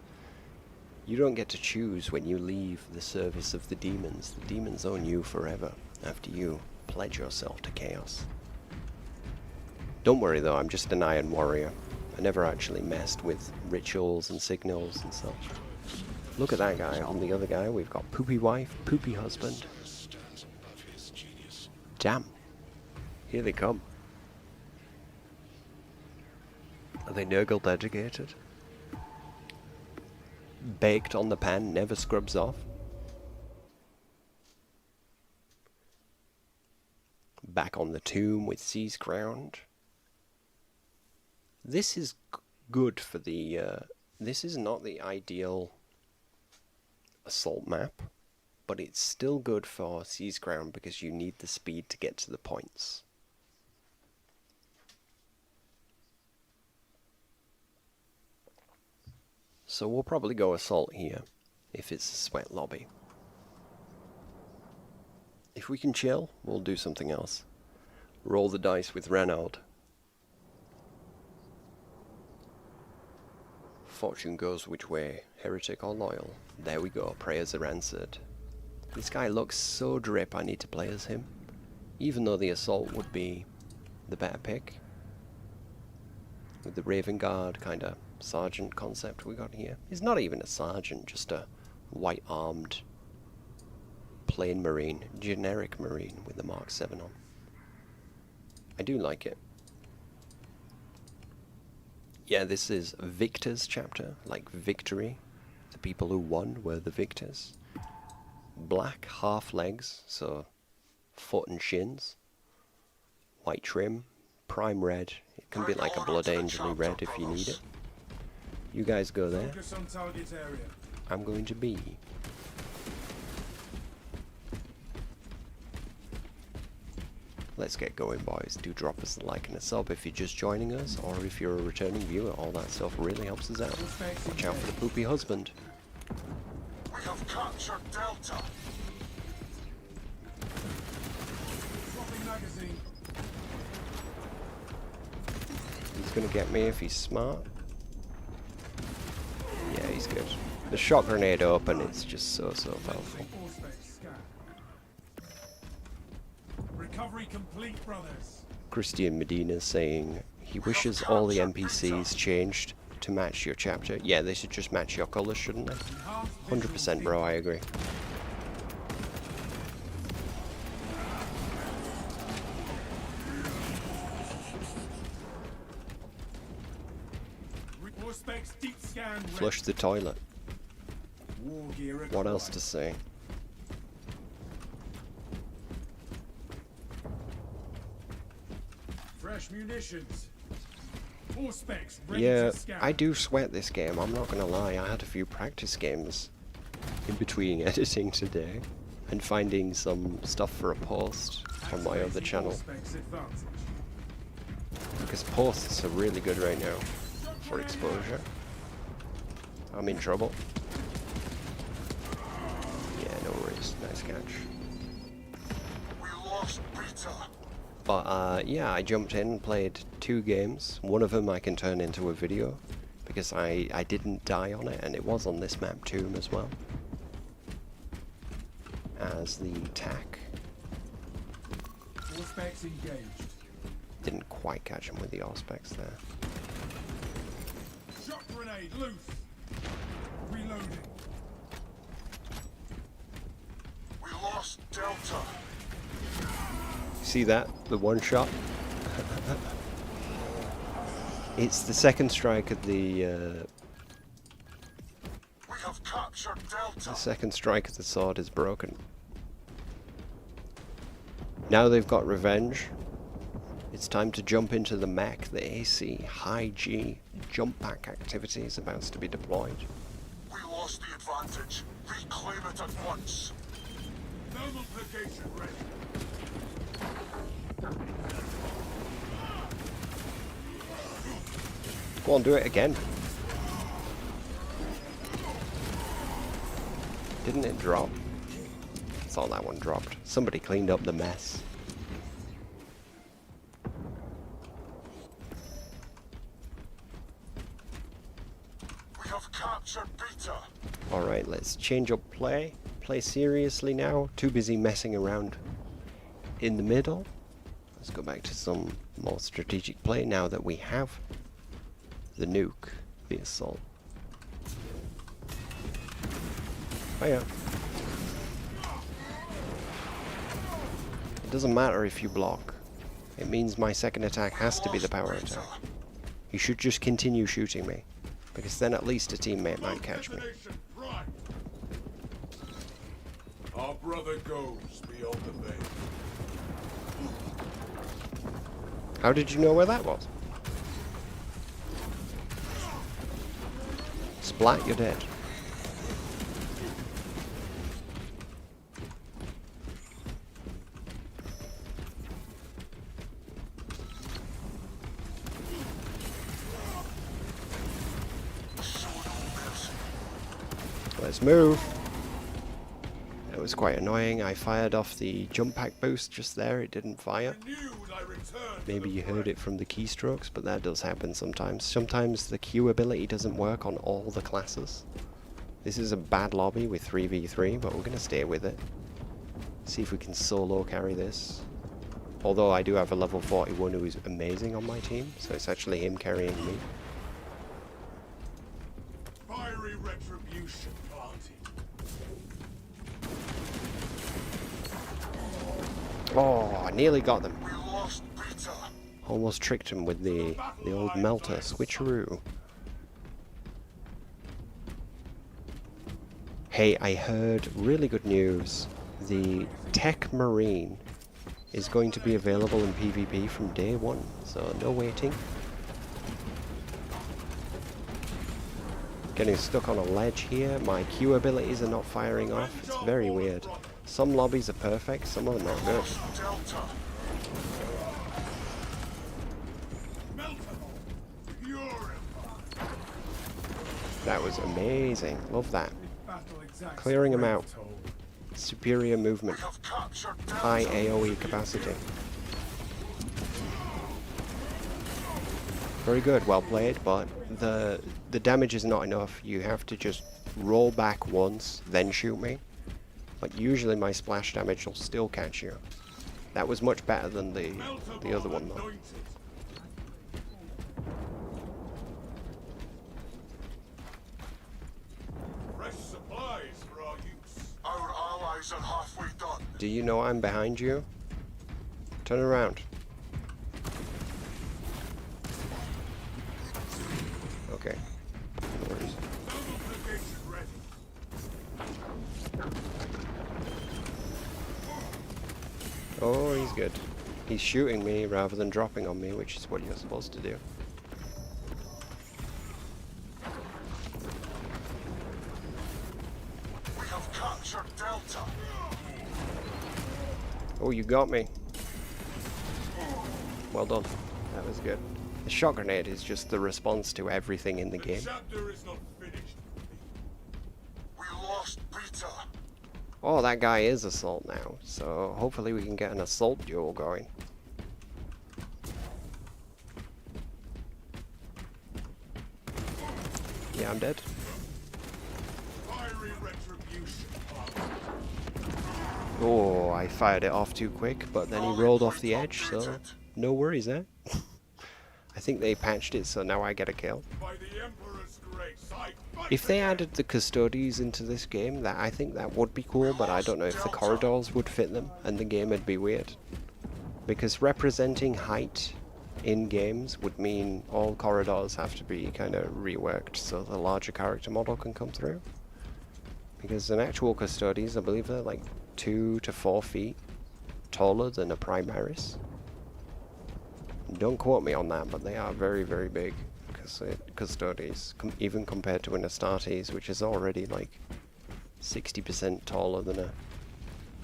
Speaker 1: You don't get to choose when you leave the service of the demons. The demons own you forever after you pledge yourself to chaos. Don't worry though, I'm just an Iron Warrior. I never actually messed with rituals and signals and such. Look at that guy. On the other guy, we've got Poopy Wife, Poopy Husband. Damn. Here they come. Are they Nurgle dedicated? Baked on the pan, never scrubs off. Back on the tomb with Seize Ground. This is good for the... this is not the ideal assault map, but it's still good for Seize Ground because you need the speed to get to the points. So we'll probably go assault here, if it's a sweat lobby. If we can chill, we'll do something else. Roll the dice with Renaud. Fortune goes which way, heretic or loyal. There we go, prayers are answered. This guy looks so drip, I need to play as him. Even though the assault would be the better pick. With the Raven Guard kind of sergeant concept we got here. He's not even a sergeant, just a white-armed plain marine, generic marine with the Mark 7 on. I do like it. Yeah, this is Victor's chapter, like victory. The people who won were the victors. Black half legs, so foot and shins. White trim, prime red. It can be like a Blood Angel red if you need it. You guys go there. I'm going to be. let's get going, boys. Do drop us a like and a sub if you're just joining us, or if you're a returning viewer. All that stuff really helps us out. Watch out for the poopy husband.
Speaker 2: We have captured Delta. Swapping magazine.
Speaker 1: He's gonna get me if he's smart. Yeah, he's good. The shock grenade open is just so powerful.
Speaker 2: Recovery complete, brothers.
Speaker 1: Christian Medina saying he wishes all the NPCs changed to match your chapter. Yeah, they should just match your colours, shouldn't they? 100% bro, I agree. Flush the toilet. What else to say?
Speaker 2: Fresh munitions.
Speaker 1: Yeah, I do sweat this game, I'm not gonna lie. I had a few practice games in between editing today and finding some stuff for a post on my other channel. Because posts are really good right now for exposure. I'm in trouble. Yeah, no worries. Nice catch.
Speaker 2: We lost Beta.
Speaker 1: But yeah, I jumped in and played 2 games. One of them I can turn into a video because I didn't die on it, and it was on this map too as well as the TAC.
Speaker 2: Auspex engaged.
Speaker 1: Didn't quite catch him with the Auspex there.
Speaker 2: Shock grenade loose. Reloading. We lost Delta.
Speaker 1: See that? The one shot? It's the second strike of the
Speaker 2: We have captured Delta.
Speaker 1: the second strike of the sword is broken. Now they've got revenge. It's time to jump into the mech. The AC high G jump pack activity is about to be deployed.
Speaker 2: We lost the advantage. Reclaim it at once. Thermal purgation ready.
Speaker 1: Go on, do it again. Didn't it drop? I thought that one dropped. Somebody cleaned up the mess.
Speaker 2: We have captured Beta.
Speaker 1: Alright, let's change up play. Play seriously now. Too busy messing around in the middle. Let's go back to some more strategic play now that we have the nuke, the assault. Oh yeah. It doesn't matter if you block. It means my second attack has to be the power attack. You should just continue shooting me, because then at least a teammate might catch me.
Speaker 2: Our brother goes beyond the veil.
Speaker 1: How did you know where that was? Splat, you're dead. Let's move. That was quite annoying. I fired off the jump pack boost just there. It didn't fire. Maybe you heard it from the keystrokes, but that does happen sometimes. Sometimes the Q ability doesn't work on all the classes. This is a bad lobby with 3v3, but we're going to stay with it. See if we can solo carry this. Although I do have a level 41 who is amazing on my team, so it's actually him carrying me.
Speaker 2: Fiery retribution party.
Speaker 1: Oh, I nearly got them.
Speaker 2: We lost Beta.
Speaker 1: Almost tricked him with the old melter switcheroo. Hey, I heard really good news. The Tech Marine is going to be available in PvP from day 1, so no waiting. Getting stuck on a ledge here. My Q abilities are not firing off. It's very weird. Some lobbies are perfect, some are not good. That was amazing. Love that. Clearing them out. Superior movement. High AoE capacity. Very good, well played, but the damage is not enough. You have to just roll back once, then shoot me. But usually my splash damage will still catch you. That was much better than the other one though.
Speaker 2: Fresh supplies for our use. Our allies are halfway done.
Speaker 1: Do you know I'm behind you? Turn around. Okay. No worries. Oh, he's good. He's shooting me rather than dropping on me, which is what you're supposed to do.
Speaker 2: We have captured Delta.
Speaker 1: Oh, you got me. Well done. That was good. The shot grenade is just the response to everything in the game.
Speaker 2: Chapter is not finished. We lost Beta.
Speaker 1: Oh, that guy is assault now, so hopefully we can get an assault duel going. Yeah, I'm dead.
Speaker 2: Fiery retribution.
Speaker 1: Oh, I fired it off too quick, but then he rolled off the edge, so no worries, eh? I think they patched it, so now I get a kill.
Speaker 2: By the Emperor's grace, I fight
Speaker 1: If they
Speaker 2: again.
Speaker 1: added the custodies into this game, I think that would be cool, but I don't know if the corridors would fit them, and the game would be weird. Because representing height in games would mean all corridors have to be kind of reworked so the larger character model can come through. Because in actual custodies, I believe they're like 2 to 4 feet taller than a Primaris. Don't quote me on that, but they are very, very big custodies, even compared to an Astartes, which is already like 60% taller than a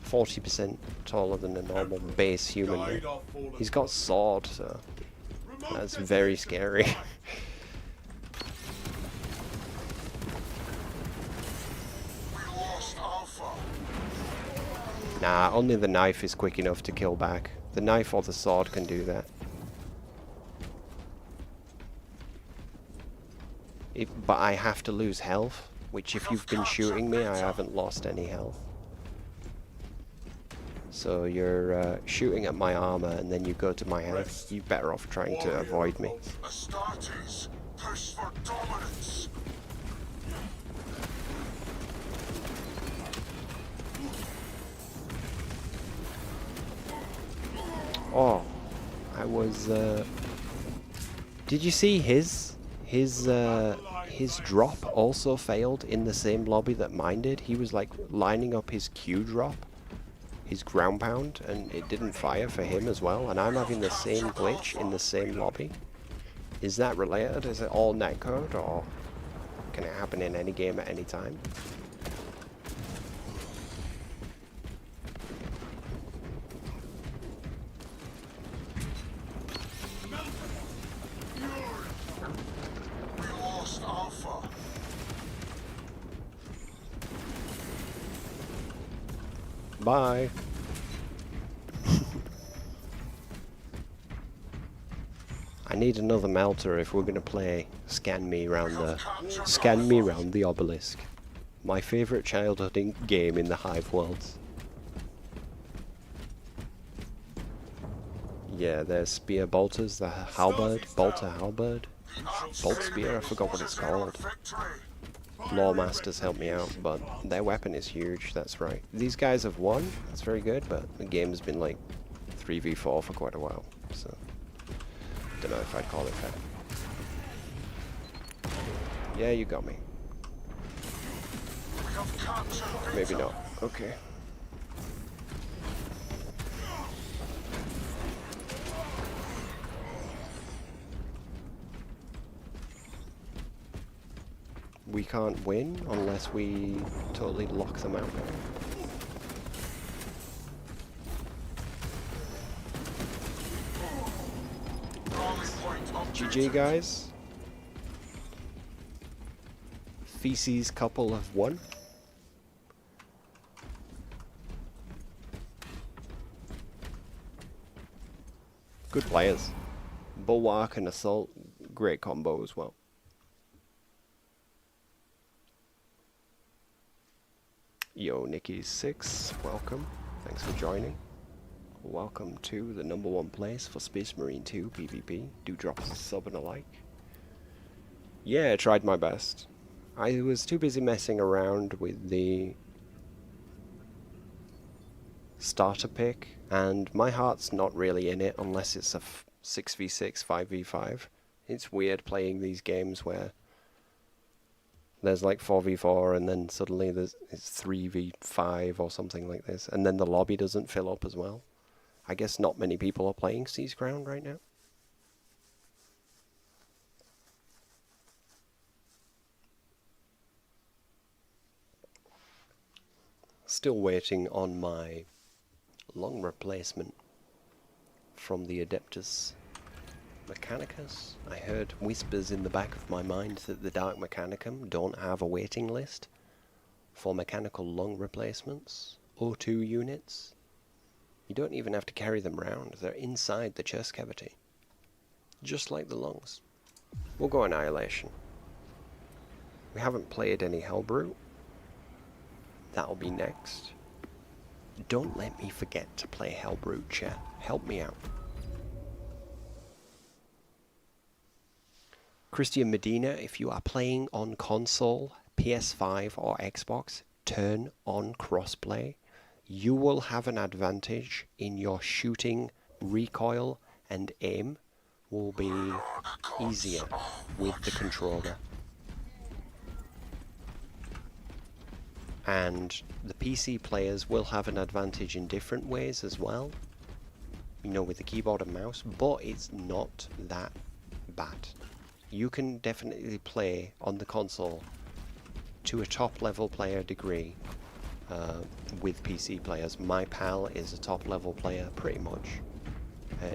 Speaker 1: 40% taller than a normal base human.
Speaker 2: Guide our fallen
Speaker 1: He's got sword, so that's very scary.
Speaker 2: We lost Alpha.
Speaker 1: Nah, only the knife is quick enough to kill back. The knife or the sword can do that. But I have to lose health, which if you've been shooting me, I haven't lost any health. So you're shooting at my armor and then you go to my health. You're better off trying to avoid me.
Speaker 2: Astartes, push for dominance.
Speaker 1: Oh, I was. Did you see his drop also failed in the same lobby that mine did? He was like lining up his Q drop, his ground pound, and it didn't fire for him as well. And I'm having the same glitch in the same lobby. Is that related? Is it all netcode, or can it happen in any game at any time?
Speaker 2: We lost Alpha.
Speaker 1: Bye. I need another melter if we're gonna play Scan Me round the obelisk. My favourite childhood game in the Hive worlds. Yeah, there's spear bolters, the halberd, bolter halberd, bolt spear, I forgot what it's called. Lore Masters helped me out, but their weapon is huge, that's right. These guys have won, that's very good, but the game has been like 3v4 for quite a while, so don't know if I'd call it fair. Yeah, you got me. Maybe not. Okay. We can't win unless we totally lock them out. GG, guys. Feces couple have won. Good players. Bulwark and Assault, great combo as well. Yo, Nikki6, welcome. Thanks for joining. Welcome to the #1 place for Space Marine 2 PvP. Do drop us a sub and a like. Yeah, I tried my best. I was too busy messing around with the starter pick, and my heart's not really in it unless it's a 6v6, 5v5. It's weird playing these games where there's like 4v4 and then suddenly it's 3v5 or something like this, and then the lobby doesn't fill up as well. I guess not many people are playing Siege Ground right now. Still waiting on my long replacement from the Adeptus Mechanicus. I heard whispers in the back of my mind that the Dark Mechanicum don't have a waiting list for mechanical lung replacements, O2 units. You don't even have to carry them around, they're inside the chest cavity. Just like the lungs. We'll go Annihilation. We haven't played any Hellbrute. That'll be next. Don't let me forget to play Hellbrute, chat. Help me out. Christian Medina, if you are playing on console, PS5 or Xbox, turn on crossplay. You will have an advantage in your shooting, recoil, and aim will be easier with the controller. And the PC players will have an advantage in different ways as well, you know, with the keyboard and mouse, but it's not that bad. You can definitely play on the console to a top level player degree with PC players. My pal is a top level player pretty much.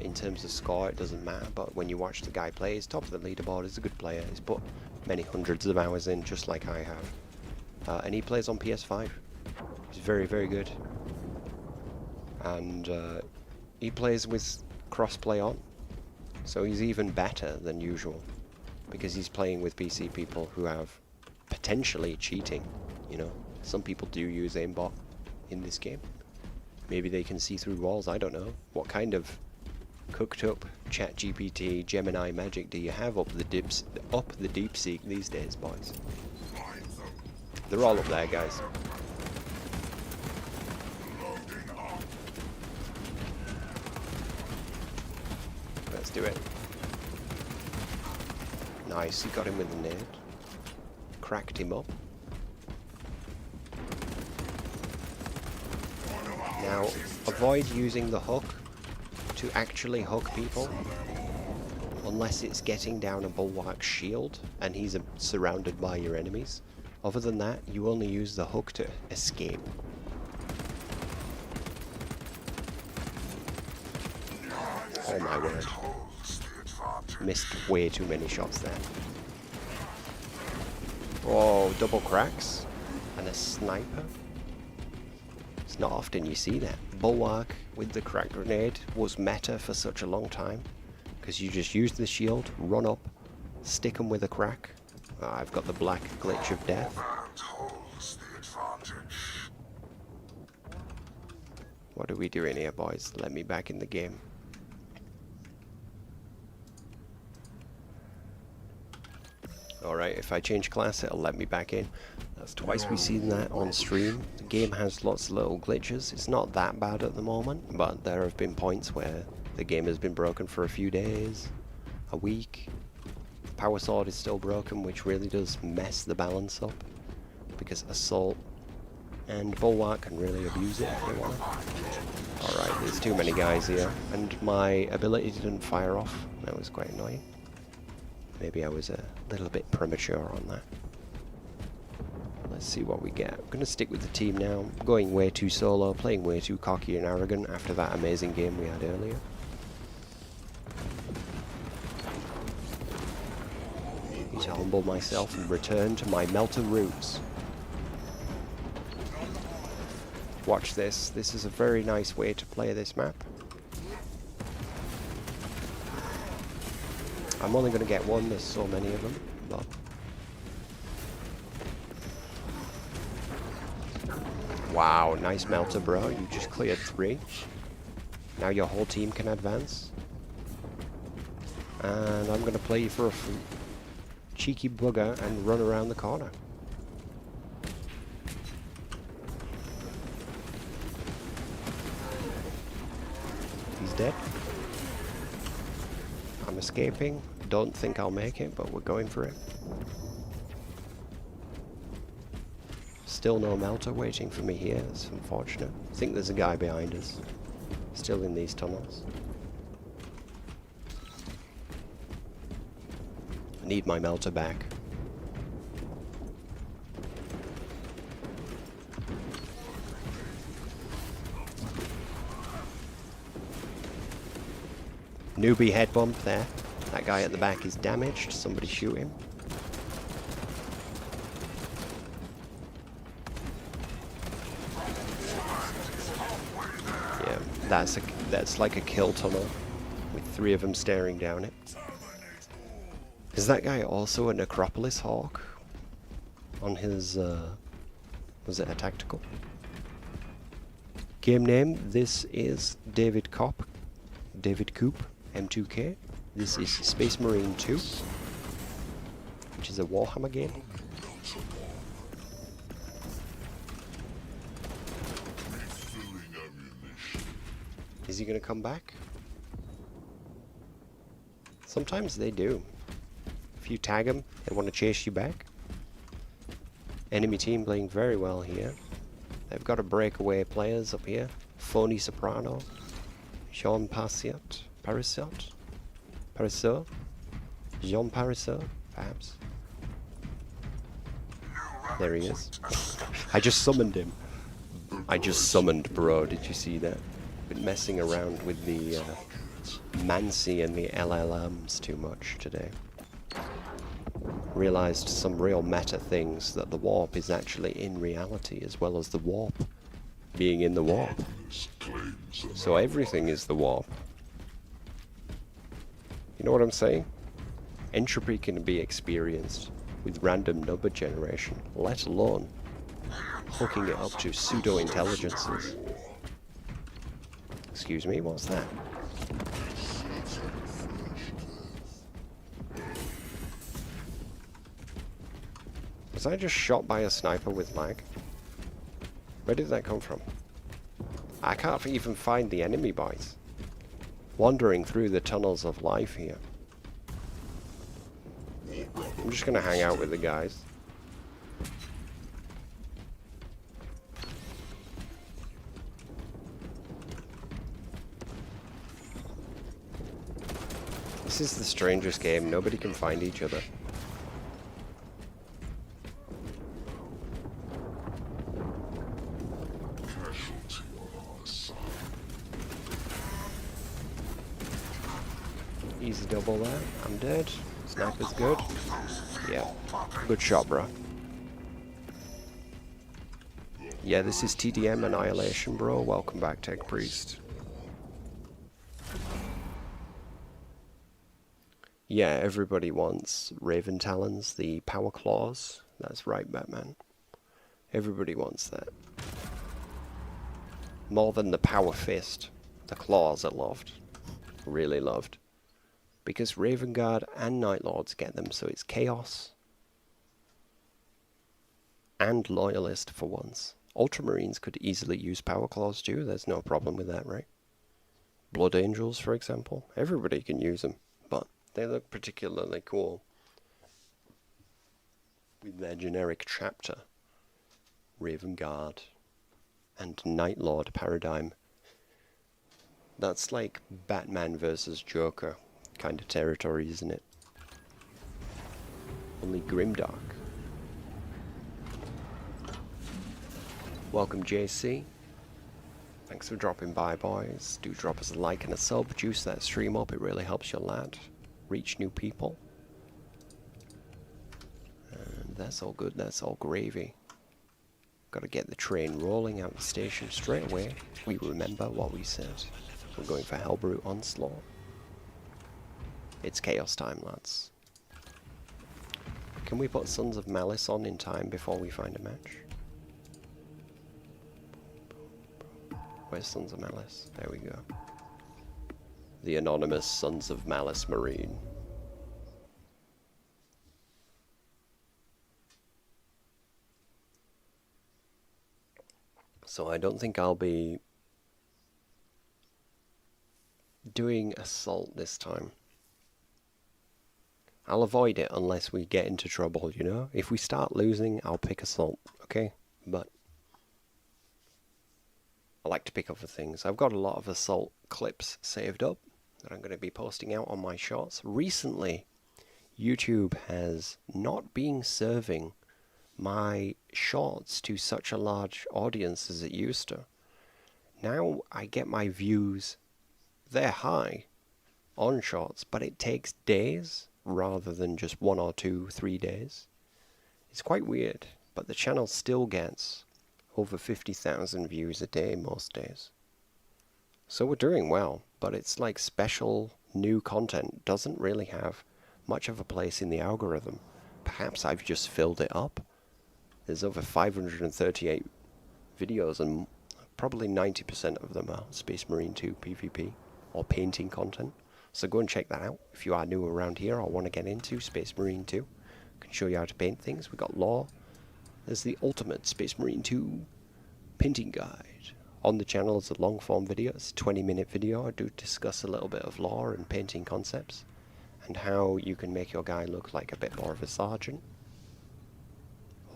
Speaker 1: In terms of score, it doesn't matter, but when you watch the guy play, he's top of the leaderboard, he's a good player, he's put many hundreds of hours in, just like I have. And he plays on PS5. He's very, very good. And he plays with crossplay on, so he's even better than usual, because he's playing with PC people who have potentially cheating, you know. Some people do use aimbot in this game. Maybe they can see through walls, I don't know. What kind of cooked up ChatGPT Gemini magic do you have up the deep sea these days, boys? They're all up there, guys. Let's do it. Nice, he got him with a nade. Cracked him up. Now, avoid using the hook to actually hook people, unless it's getting down a bulwark shield and he's surrounded by your enemies. Other than that, you only use the hook to escape. Oh my word. Missed way too many shots there. Oh, double cracks and a sniper. It's not often you see that. Bulwark with the crack grenade was meta for such a long time, because you just use the shield, run up, stick them with a crack. I've got the black glitch of death. What are we doing here, boys? Let me back in the game. Alright, if I change class, it'll let me back in. That's twice we've seen that on stream. The game has lots of little glitches. It's not that bad at the moment, but there have been points where the game has been broken for a few days, a week. The power sword is still broken, which really does mess the balance up, because Assault and Bulwark can really abuse it if they want. Alright, there's too many guys here, and my ability didn't fire off. That was quite annoying. Maybe I was a little bit premature on that. Let's see what we get. I'm going to stick with the team now. I'm going way too solo, playing way too cocky and arrogant after that amazing game we had earlier. Need to humble myself and return to my melter roots. Watch this. This is a very nice way to play this map. I'm only going to get one, there's so many of them, but... Wow, nice melter, bro. You just cleared 3. Now your whole team can advance. And I'm going to play you for a cheeky bugger and run around the corner. He's dead. I'm escaping. Don't think I'll make it, but we're going for it. Still no melter waiting for me here. It's unfortunate. I think there's a guy behind us. Still in these tunnels. I need my melter back. Newbie head bump there. That guy at the back is damaged. Somebody shoot him. Yeah, that's like a kill tunnel with 3 of them staring down it. Is that guy also a Necropolis Hawk on his, was it a tactical? Game name, this is David Coop, M2K. This is Spacemarine 2, which is a Warhammer game. Is he gonna come back? Sometimes they do. If you tag them, they want to chase you back. Enemy team playing very well here. They've got a breakaway players up here. Phony Soprano. Jean Parisot. Jean Parisot, perhaps. There he is. I just summoned him. I just summoned, bro. Did you see that? Been messing around with the Mancy and the LLMs too much today. Realized some real meta things, that the warp is actually in reality as well as the warp being in the warp. So everything is the warp. You know what I'm saying? Entropy can be experienced with random number generation, let alone hooking it up to pseudo-intelligences. Excuse me, what's that? Was I just shot by a sniper with lag? Where did that come from? I can't even find the enemy, boys. Wandering through the tunnels of life here. I'm just gonna hang out with the guys. This is the strangest game. Nobody can find each other. Easy double there. I'm dead. Sniper's good. Yeah. Good shot, bro. Yeah, this is TDM Annihilation, bro. Welcome back, Tech Priest. Yeah, everybody wants Raven Talons, the Power Claws. That's right, Batman. Everybody wants that. More than the Power Fist. The Claws are loved. Really loved. Because Raven Guard and Night Lords get them, so it's Chaos and Loyalist for once. Ultramarines could easily use Power Claws too, there's no problem with that, right? Blood Angels, for example. Everybody can use them, but they look particularly cool with their generic chapter. Raven Guard and Night Lord paradigm. That's like Batman versus Joker kind of territory, isn't it? Only grimdark. Welcome, JC. Thanks for dropping by, boys. Do drop us a like and a sub. Juice that stream up, it really helps your lad reach new people. That's all good, that's all gravy. Gotta get the train rolling out the station straight away. We remember what we said. We're going for Hellbrute Onslaught. It's chaos time, lads. Can we put Sons of Malice on in time before we find a match? Where's Sons of Malice? There we go. The anonymous Sons of Malice Marine. So I don't think I'll be doing Assault this time. I'll avoid it unless we get into trouble, you know? If we start losing, I'll pick Assault, okay? But I like to pick other things. I've got a lot of Assault clips saved up that I'm going to be posting out on my shorts. Recently, YouTube has not been serving my shorts to such a large audience as it used to. Now I get my views, they're high on shorts, but it takes days rather than just 1 or 2, 3 days. It's quite weird, but the channel still gets over 50,000 views a day most days. So we're doing well, but it's like special new content doesn't really have much of a place in the algorithm. Perhaps I've just filled it up. There's over 538 videos and probably 90% of them are Spacemarine 2 PvP or painting content. So go and check that out if you are new around here or want to get into Spacemarine 2. I can show you how to paint things. We've got lore. There's the ultimate Spacemarine 2 painting guide. On the channel is a long form video. It's a 20-minute video. I do discuss a little bit of lore and painting concepts and how you can make your guy look like a bit more of a sergeant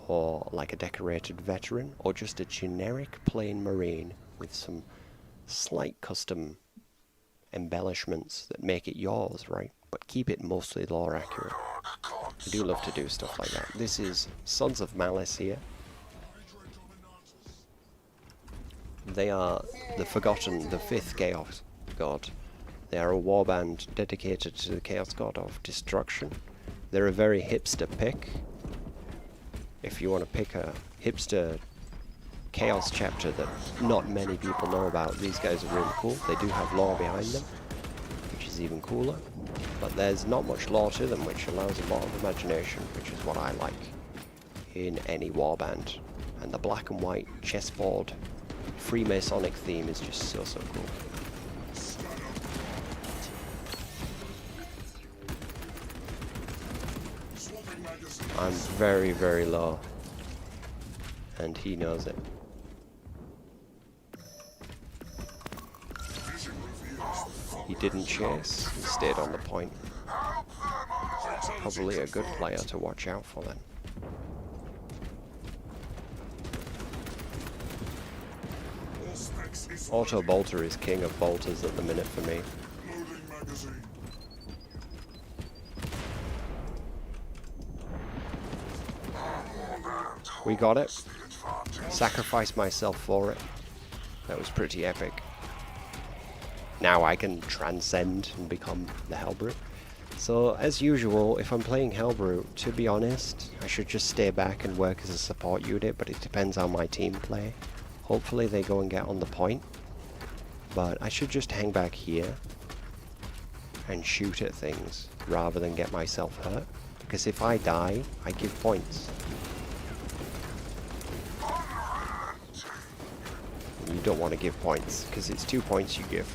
Speaker 1: or like a decorated veteran or just a generic plain marine with some slight custom embellishments that make it yours, right? But keep it mostly lore accurate. I do love to do stuff like that. This is Sons of Malice here. They are the forgotten, the 5th Chaos God. They are a warband dedicated to the Chaos God of Destruction. They're a very hipster pick. If you want to pick a hipster Chaos chapter that not many people know about, these guys are really cool. They do have lore behind them, which is even cooler. But there's not much lore to them, which allows a lot of imagination, which is what I like in any warband. And the black and white chessboard Freemasonic theme is just so cool. I'm very, very low, and he knows it. He didn't chase, he stayed on the point. Probably a good player to watch out for then. Auto Bolter is king of bolters at the minute for me. We got it. Sacrificed myself for it. That was pretty epic. Now I can transcend and become the Hellbrute. So, as usual, if I'm playing Hellbrute, to be honest, I should just stay back and work as a support unit, but it depends how my team play. Hopefully they go and get on the point. But I should just hang back here and shoot at things rather than get myself hurt. Because if I die, I give points. And you don't want to give points, because it's 2 points you give.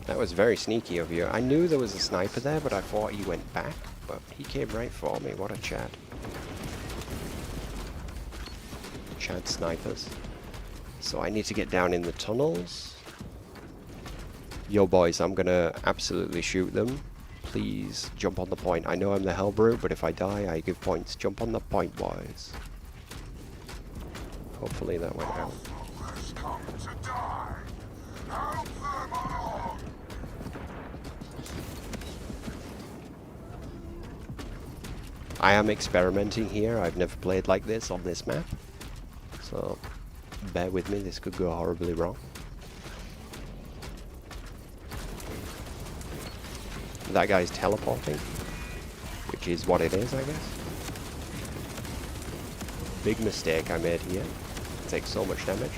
Speaker 1: That was very sneaky of you. I knew there was a sniper there, but I thought he went back. But he came right for me. What a Chad. Chad snipers. So I need to get down in the tunnels. Yo boys, I'm gonna absolutely shoot them. Please jump on the point. I know I'm the Hellbrute, but if I die, I give points. Jump on the point, boys. Hopefully that went out. I am experimenting here. I've never played like this on this map. So, bear with me, this could go horribly wrong. That guy's teleporting, which which is what it is, I guess. Big mistake I made here. Take so much damage.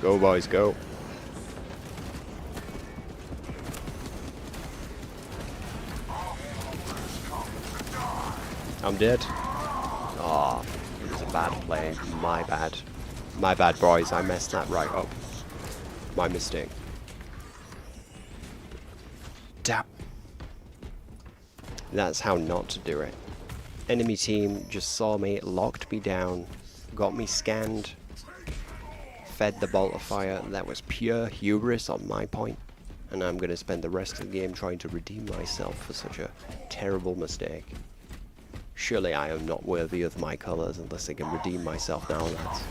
Speaker 1: Go, boys, go. I'm dead. Oh, it was a bad play. My bad. My bad, boys. I messed that right up. My mistake. Dap. That's how not to do it. Enemy team just saw me, locked me down, got me scanned, fed the bolt of fire. That was pure hubris on my point, and I'm going to spend the rest of the game trying to redeem myself for such a terrible mistake. Surely I am not worthy of my colours unless I can redeem myself now, lads.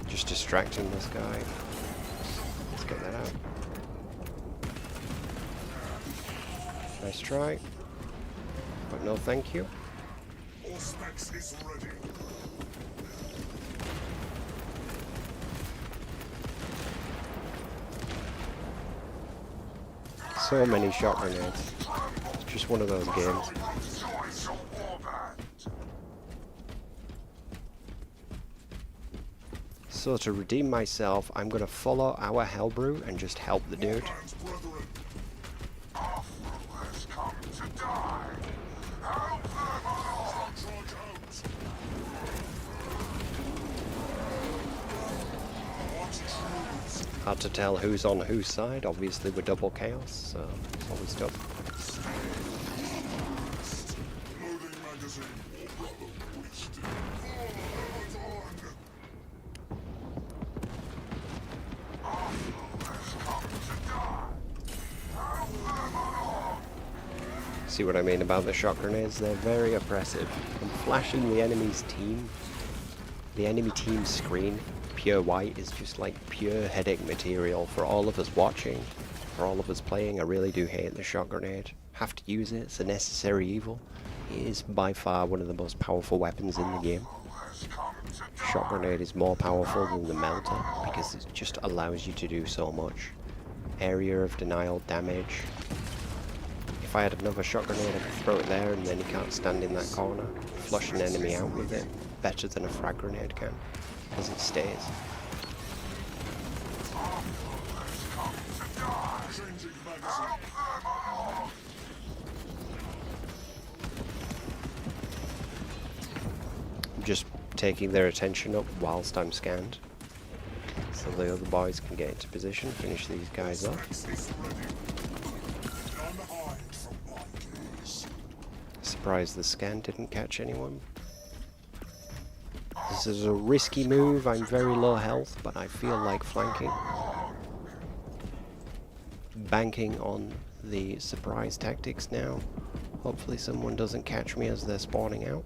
Speaker 1: Just distracting this guy. Let's get that out. Nice try. But no thank you.
Speaker 2: Auspex is ready.
Speaker 1: So many shot grenades. It's just one of those games. So to redeem myself, I'm going to follow our Hellbrute and just help the dude. Hard to tell who's on whose side. Obviously we're double chaos, so it's always tough. See what I mean about the shot grenades? They're very oppressive. And flashing the enemy's team, the enemy team's screen, pure white, is just like pure headache material for all of us watching, for all of us playing. I really do hate the shot grenade. Have to use it, it's a necessary evil. It is by far one of the most powerful weapons in the game. Shot grenade is more powerful than the melter because it just allows you to do so much. Area of denial, damage. If I had another shot grenade, I could throw it there and then he can't stand in that corner. Flush an enemy out with it better than a frag grenade can, because it stays. I'm just taking their attention up whilst I'm scanned, so the other boys can get into position, finish these guys off. Surprised the scan didn't catch anyone. This is a risky move. I'm very low health, but I feel like flanking. Banking on the surprise tactics now. Hopefully someone doesn't catch me as they're spawning out.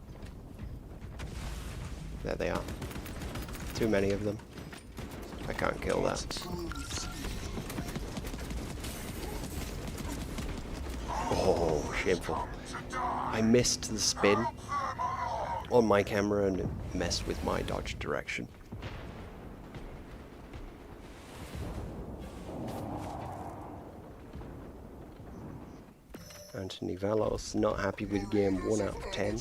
Speaker 1: There they are. Too many of them. I can't kill that. Oh, shameful. I missed the spin on my camera and it messed with my dodge direction. Anthony Valos, not happy with game 1 out of 10.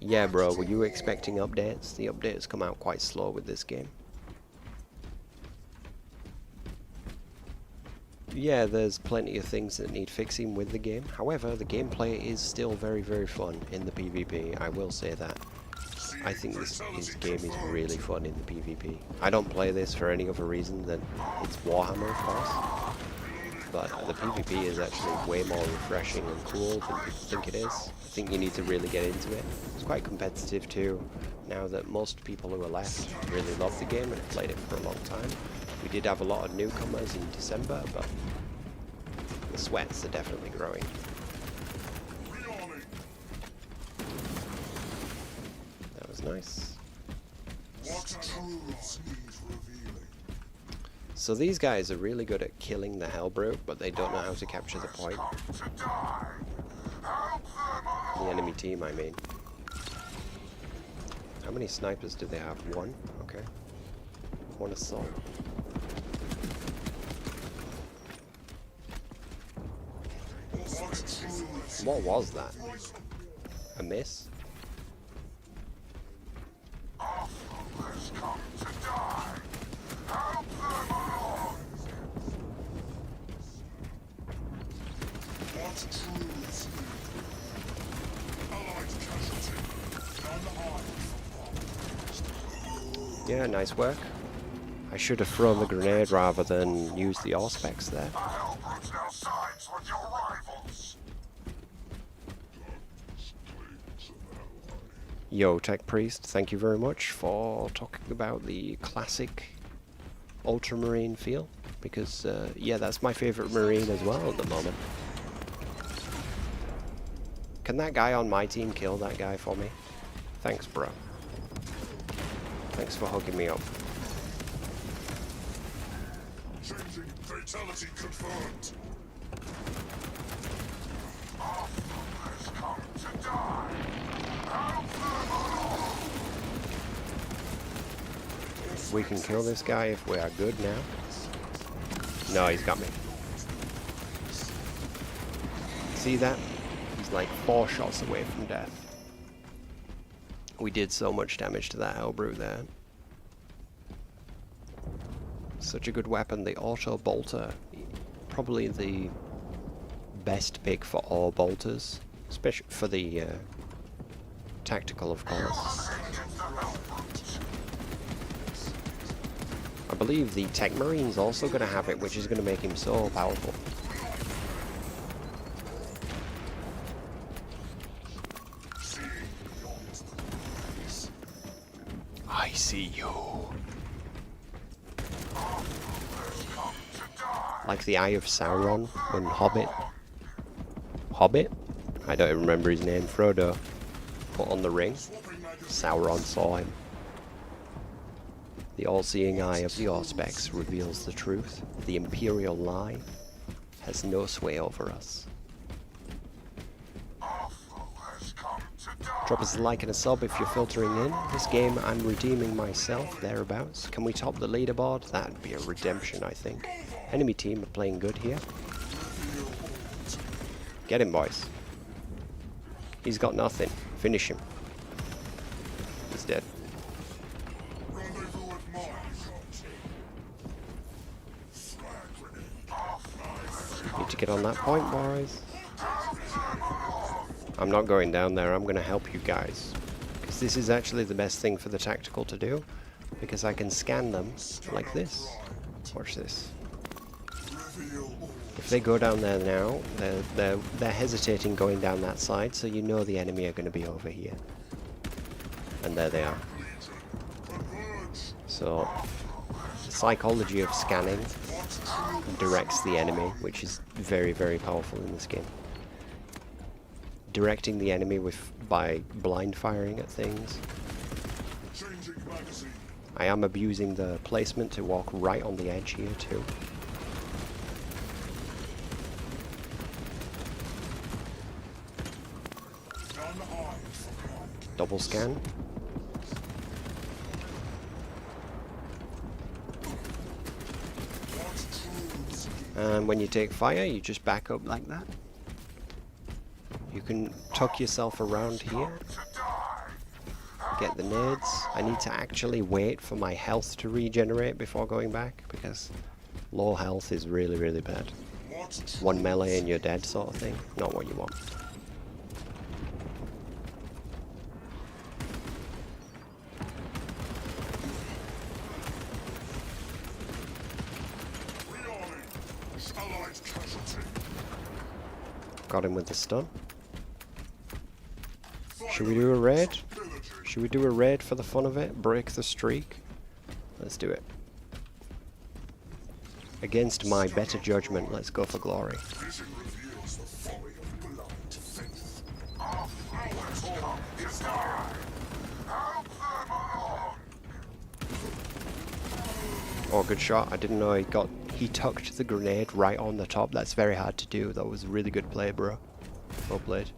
Speaker 1: Yeah bro, were you expecting updates? The updates come out quite slow with this game. Yeah, there's plenty of things that need fixing with the game. However, the gameplay is still very, very fun in the PvP. I will say that. I think this game is really fun in the PvP. I don't play this for any other reason than it's Warhammer, of course. But the PvP is actually way more refreshing and cool than people think it is. I think you need to really get into it. It's quite competitive too, now that most people who are left really love the game and have played it for a long time. We did have a lot of newcomers in December, but the sweats are definitely growing. Nice.
Speaker 2: What truths need revealing?
Speaker 1: So these guys are really good at killing the Hellbrute, but they don't know how to capture the point. The enemy team, I mean. How many snipers do they have? One? Okay. One assault. What was that? A miss? Yeah, nice work. I should have thrown the grenade rather than use the Auspex there. Yo, Tech Priest, thank you very much for talking about the classic Ultramarine feel. Because, yeah, that's my favorite Marine as well at the moment. Can that guy on my team kill that guy for me? Thanks, bro. Thanks for hooking me up.
Speaker 2: Changing fatality confirmed.
Speaker 1: We can kill this guy if we are good now. No, he's got me. See that? He's like 4 shots away from death. We did so much damage to that Hellbrute there. Such a good weapon, the auto bolter. Probably the best pick for all bolters, especially for the tactical, of course. I believe the Tech Marine's also going to have it, which is going to make him so powerful. I see you. Like the Eye of Sauron when Hobbit? I don't even remember his name. Frodo put on the ring. Sauron saw him. The all-seeing eye of the Auspex reveals the truth. The Imperial lie has no sway over us. Drop us a like and a sub if you're filtering in. This game I'm redeeming myself, thereabouts. Can we top the leaderboard? That'd be a redemption, I think. Enemy team are playing good here. Get him, boys. He's got nothing. Finish him. He's dead. Need to get on that point, boys. I'm not going down there, I'm going to help you guys. Because this is actually the best thing for the tactical to do. Because I can scan them like this. Watch this. If they go down there now, they're hesitating going down that side, so you know the enemy are going to be over here. And there they are. So, the psychology of scanning directs the enemy, which is very, very powerful in this game. Directing the enemy by blind firing at things. I am abusing the placement to walk right on the edge here too. Double scan. And when you take fire, you just back up like that. You can tuck yourself around here. Get the nades. I need to actually wait for my health to regenerate before going back, because low health is really, really bad. One melee and you're dead sort of thing. Not what you want. Got him with the stun. Should we do a raid? Should we do a raid for the fun of it? Break the streak? Let's do it. Against my better judgment, let's go for glory. Oh, good shot. I didn't know he tucked the grenade right on the top. That's very hard to do. That was a really good play, bro. Well played.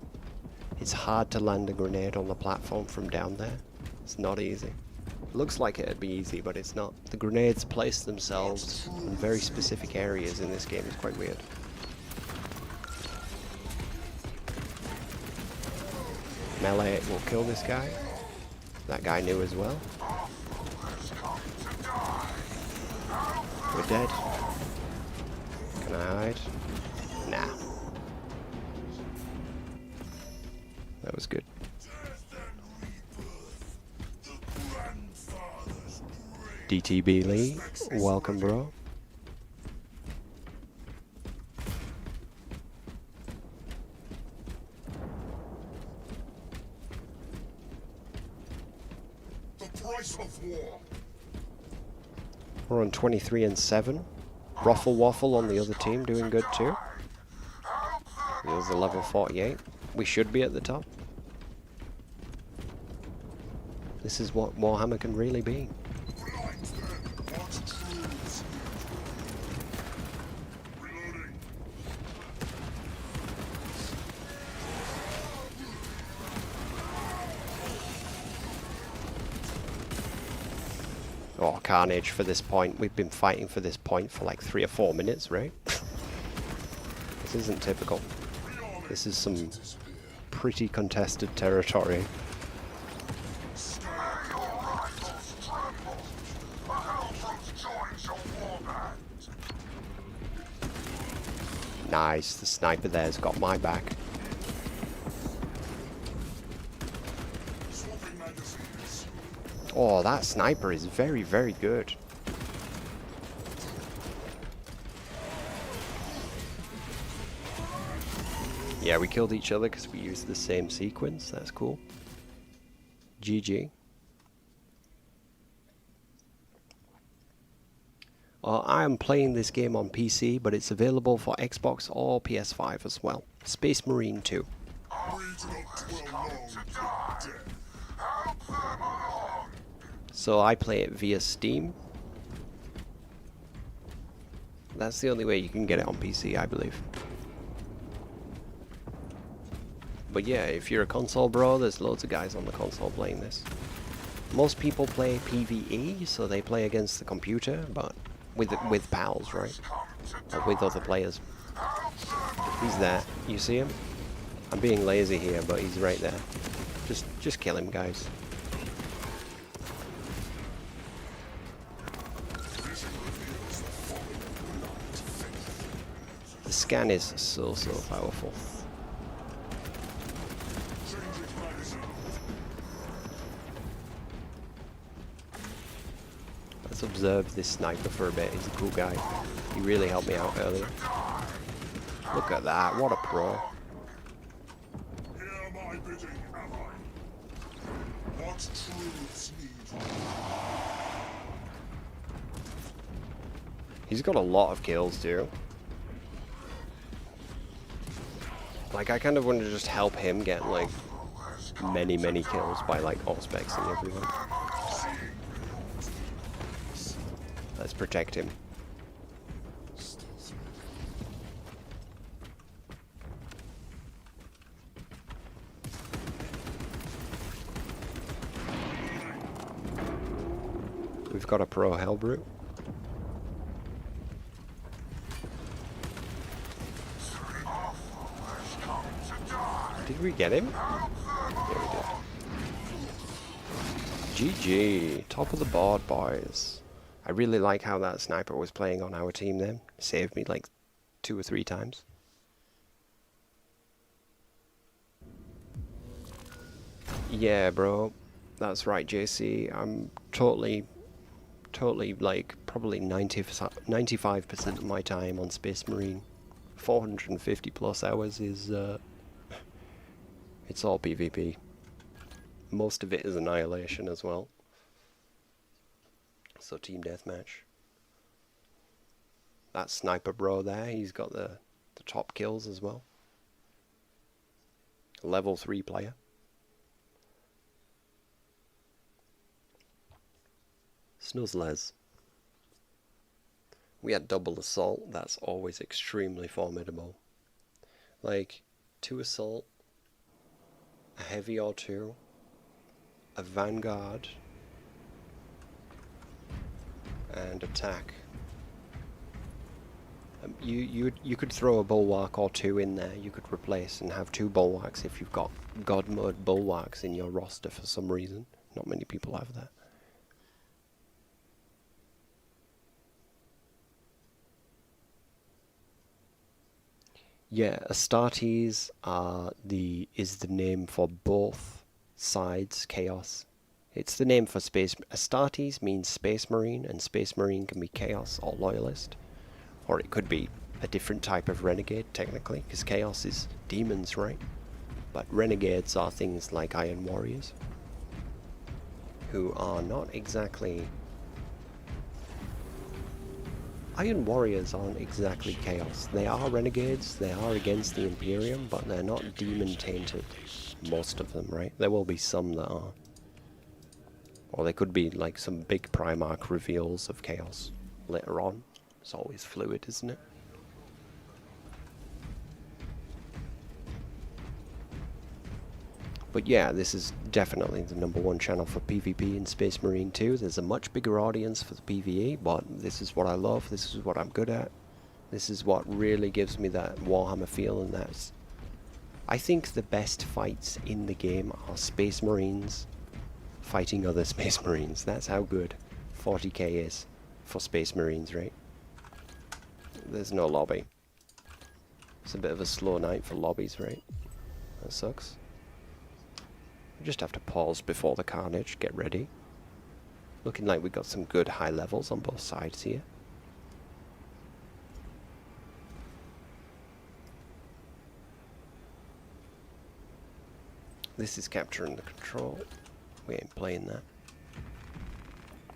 Speaker 1: It's hard to land a grenade on the platform from down there. It's not easy. It looks like it'd be easy, but it's not. The grenades place themselves in very specific areas in this game. It's quite weird. Melee will kill this guy. That guy knew as well. We're dead. Can I hide? Nah. That was good. DTB Lee, welcome, bro.
Speaker 2: The price of war.
Speaker 1: We're on 23 and 7. Ruffle Waffle on the other team doing good too. There's a level 48. We should be at the top. This is what Warhammer can really be. Oh, carnage for this point. We've been fighting for this point for like 3 or 4 minutes, right? This isn't typical. This is some pretty contested territory. Nice, the sniper there's got my back. Oh, that sniper is very, very good. Yeah, we killed each other because we used the same sequence. That's cool. GG. I am playing this game on PC, but it's available for Xbox or PS5 as well. Spacemarine 2. So I play it via Steam. That's the only way you can get it on PC, I believe. But yeah, if you're a console bro, there's loads of guys on the console playing this. Most people play PvE, so they play against the computer, but with pals, right? Or with other players. He's there. You see him? I'm being lazy here, but he's right there. Just kill him, guys. The scan is so powerful. Let's observe this sniper for a bit. He's a cool guy. He really helped me out earlier. Look at that. What a pro.
Speaker 2: Hear my bidding, ally. What truths need?
Speaker 1: He's got a lot of kills too. Like, I kind of want to just help him get, like, many kills by, like, auto-spexing everyone. Let's protect him. We've got a pro Hellbrute. Did we get him? Yeah, we did. GG. Top of the board, boys. I really like how that sniper was playing on our team then. Saved me like 2 or 3 times. Yeah, bro. That's right, JC. I'm totally like probably 95% of my time on Spacemarine. 450 plus hours is it's all PvP. Most of it is Annihilation as well. So team deathmatch. That sniper bro there, he's got the top kills as well. Level 3 player. Snuzzles. We had double assault, that's always extremely formidable. Like, 2 assault, a heavy or 2, a vanguard, and attack. You could throw a bulwark or 2 in there, you could replace and have 2 bulwarks if you've got God mode bulwarks in your roster for some reason. Not many people have that. Yeah, Astartes is the name for both sides, Chaos. It's the name for Space... Astartes means Space Marine, and Space Marine can be Chaos or Loyalist. Or it could be a different type of Renegade, technically, because Chaos is demons, right? But Renegades are things like Iron Warriors, who are not exactly... Iron Warriors aren't exactly Chaos. They are Renegades, they are against the Imperium, but they're not demon-tainted, most of them, right? There will be some that are. Or they could be like some big Primarch reveals of Chaos later on. It's always fluid, isn't it? But yeah, this is definitely the #1 channel for PvP in Space Marine 2. There's a much bigger audience for the PvE, but this is what I love, this is what I'm good at. This is what really gives me that Warhammer feel, and that's... I think the best fights in the game are Space Marines fighting other Space Marines. That's how good 40k is for Space Marines, right? There's no lobby. It's a bit of a slow night for lobbies, right? That sucks. We just have to pause before the carnage, get ready. Looking like we got some good high levels on both sides here. This is capturing the control. We ain't playing that.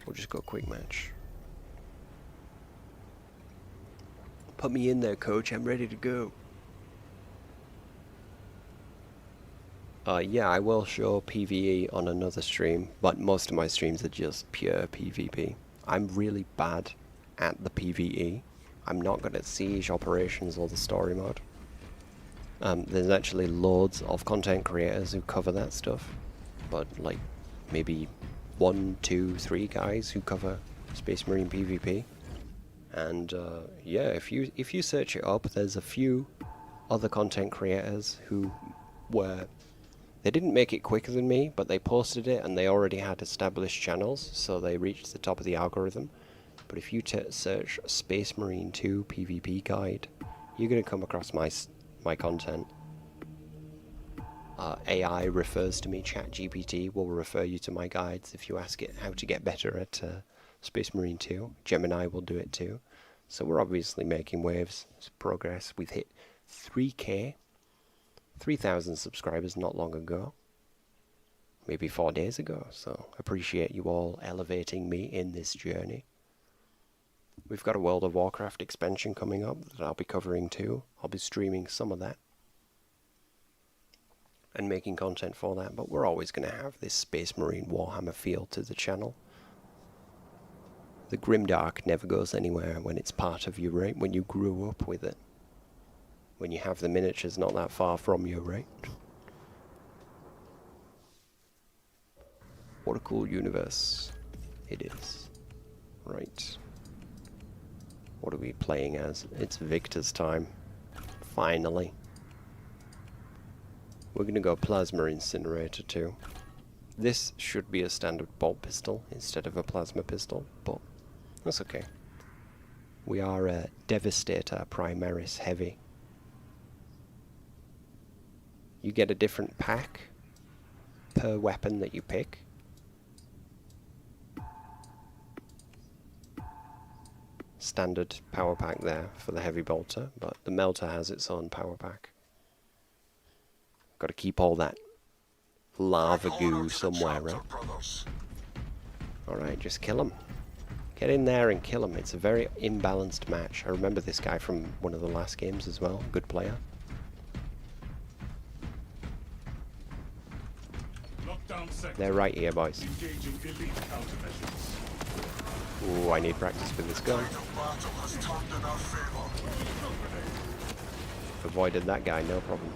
Speaker 1: We'll just go quick match. Put me in there, coach, I'm ready to go. Yeah, I will show PvE on another stream, but most of my streams are just pure PvP. I'm really bad at the PvE. I'm not good at siege operations or the story mode. There's actually loads of content creators who cover that stuff, but like maybe 1, 2, 3 guys who cover Space Marine PvP. And yeah, if you search it up, there's a few other content creators who were... They didn't make it quicker than me, but they posted it and they already had established channels, so they reached the top of the algorithm. But if you search Space Marine 2 PvP guide, you're going to come across my content. AI refers to me, ChatGPT will refer you to my guides if you ask it how to get better at Space Marine 2. Gemini will do it too. So we're obviously making waves. It's progress. We've hit 3K. 3,000 subscribers not long ago, maybe 4 days ago, so appreciate you all elevating me in this journey. We've got a World of Warcraft expansion coming up that I'll be covering too. I'll be streaming some of that and making content for that, but we're always going to have this Space Marine Warhammer feel to the channel. The grimdark never goes anywhere when it's part of you, right? When you grew up with it. When you have the miniatures not that far from you, right? What a cool universe it is. Right. What are we playing as? It's Victor's time. Finally. We're going to go Plasma Incinerator too. This should be a standard bolt pistol instead of a plasma pistol, but that's okay. We are a Devastator Primaris Heavy. You get a different pack per weapon that you pick. Standard power pack there for the heavy bolter, but the melter has its own power pack. Got to keep all that lava goo somewhere, right? Alright, just kill him. Get in there and kill him. It's a very imbalanced match. I remember this guy from one of the last games as well. Good player. They're right here, boys. Ooh, I need practice with this gun.
Speaker 2: Battle has turned in our favor.
Speaker 1: Avoided that guy, no problem.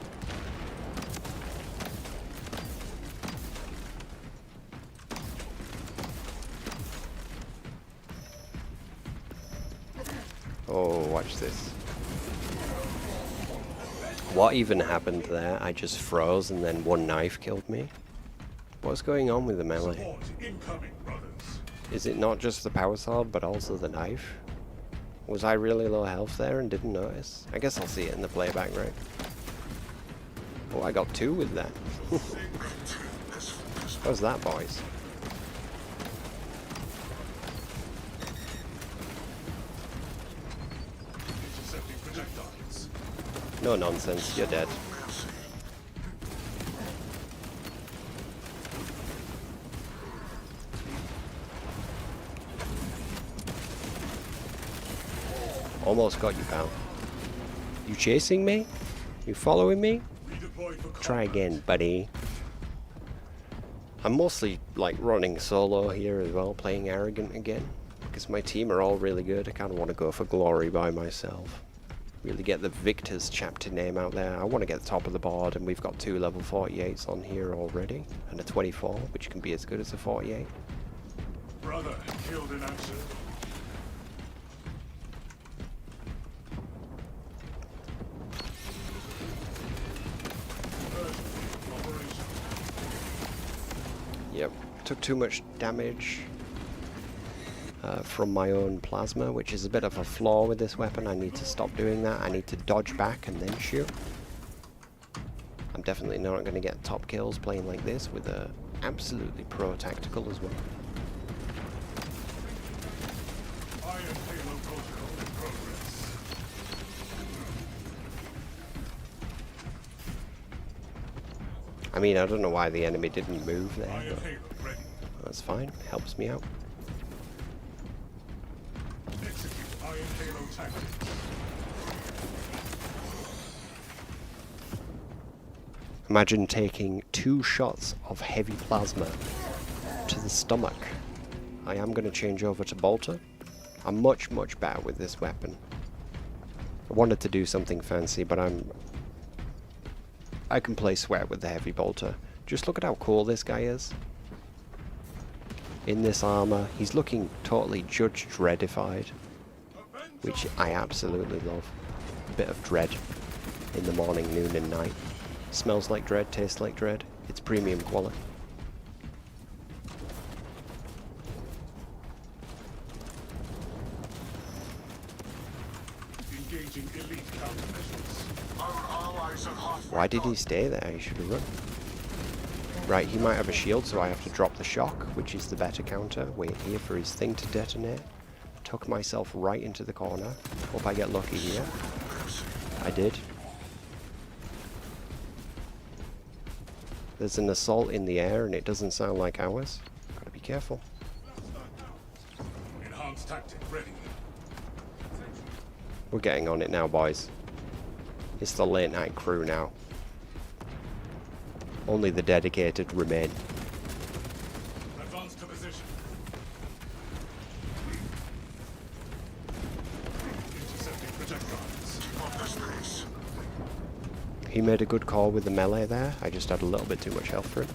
Speaker 1: Oh, watch this. What even happened there? I just froze and then one knife killed me? What's going on with the melee?
Speaker 2: Support incoming, brothers.
Speaker 1: Is it not just the power sword, but also the knife? Was I really low health there and didn't notice? I guess I'll see it in the playback, right? Oh, I got 2 with that. How's that, boys?
Speaker 2: Intercepting projectiles.
Speaker 1: No nonsense, you're dead. Almost got you, pal. You chasing me? You following me?
Speaker 2: Redeploy for
Speaker 1: Try
Speaker 2: combat.
Speaker 1: again, buddy. I'm mostly like running solo here as well, playing arrogant again. Because my team are all really good. I kind of want to go for glory by myself. Really get the victor's chapter name out there. I want to get the top of the board, and we've got 2 level 48s on here already. And a 24, which can be as good as a 48.
Speaker 2: Brother killed in action. Operation.
Speaker 1: Yep, took too much damage from my own plasma, which is a bit of a flaw with this weapon. I need to stop doing that. I need to dodge back and then shoot. I'm definitely not going to get top kills playing like this with a absolutely pro tactical as well.
Speaker 2: Iron Halo protocol in progress.
Speaker 1: I mean, I don't know why the enemy didn't move there,
Speaker 2: Iron
Speaker 1: but
Speaker 2: Halo ready.
Speaker 1: that's fine. Helps me out.
Speaker 2: Execute Iron Halo tactics.
Speaker 1: Imagine taking 2 shots of heavy plasma to the stomach. I am going to change over to bolter. I'm much better with this weapon. I wanted to do something fancy, but I can play sweat with the heavy bolter. Just look at how cool this guy is. In this armor, he's looking totally Judge Dredified, which I absolutely love. A bit of dread in the morning, noon and night. Smells like dread, tastes like dread. It's premium quality.
Speaker 2: Engaging elite countermeasures. Our allies are halfway.
Speaker 1: Why did he stay there? He should have run. Right, he might have a shield, so I have to drop the shock, which is the better counter. Wait here for his thing to detonate. Tuck myself right into the corner. Hope I get lucky here. I did. There's an assault in the air and it doesn't sound like ours. Gotta be careful.
Speaker 2: Enhanced tactic ready.
Speaker 1: We're getting on it now, boys. It's the late night crew now. Only the dedicated remain.
Speaker 2: Advance to position. Intercepting projectiles. Keep up this pace.
Speaker 1: He made a good call with the melee there. I just had a little bit too much health for him.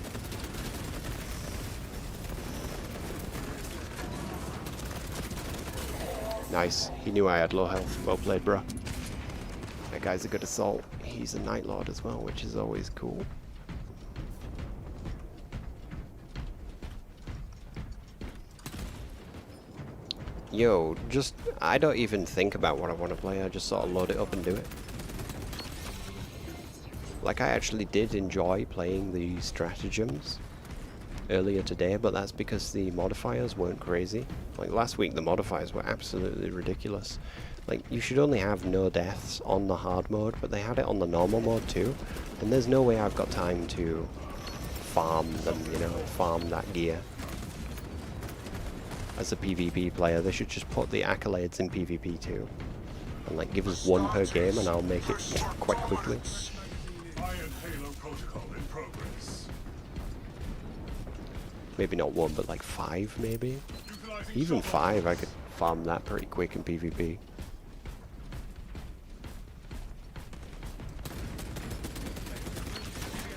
Speaker 1: Nice. He knew I had low health. Well played, bro. That guy's a good assault. He's a Night Lord as well, which is always cool. Yo, just, I don't even think about what I want to play. I just sort of load it up and do it. Like, I actually did enjoy playing the stratagems earlier today, but that's because the modifiers weren't crazy. Like, last week the modifiers were absolutely ridiculous. Like, you should only have no deaths on the hard mode, but they had it on the normal mode too. And there's no way I've got time to farm them, you know, farm that gear. As a PvP player, they should just put the accolades in PvP too. And like, give us 1 per game and I'll make it quite quickly.
Speaker 2: Iron Halo protocol in progress.
Speaker 1: Maybe not 1, but like 5 maybe.
Speaker 2: Utilize
Speaker 1: Even 5, I could farm that pretty quick in PvP.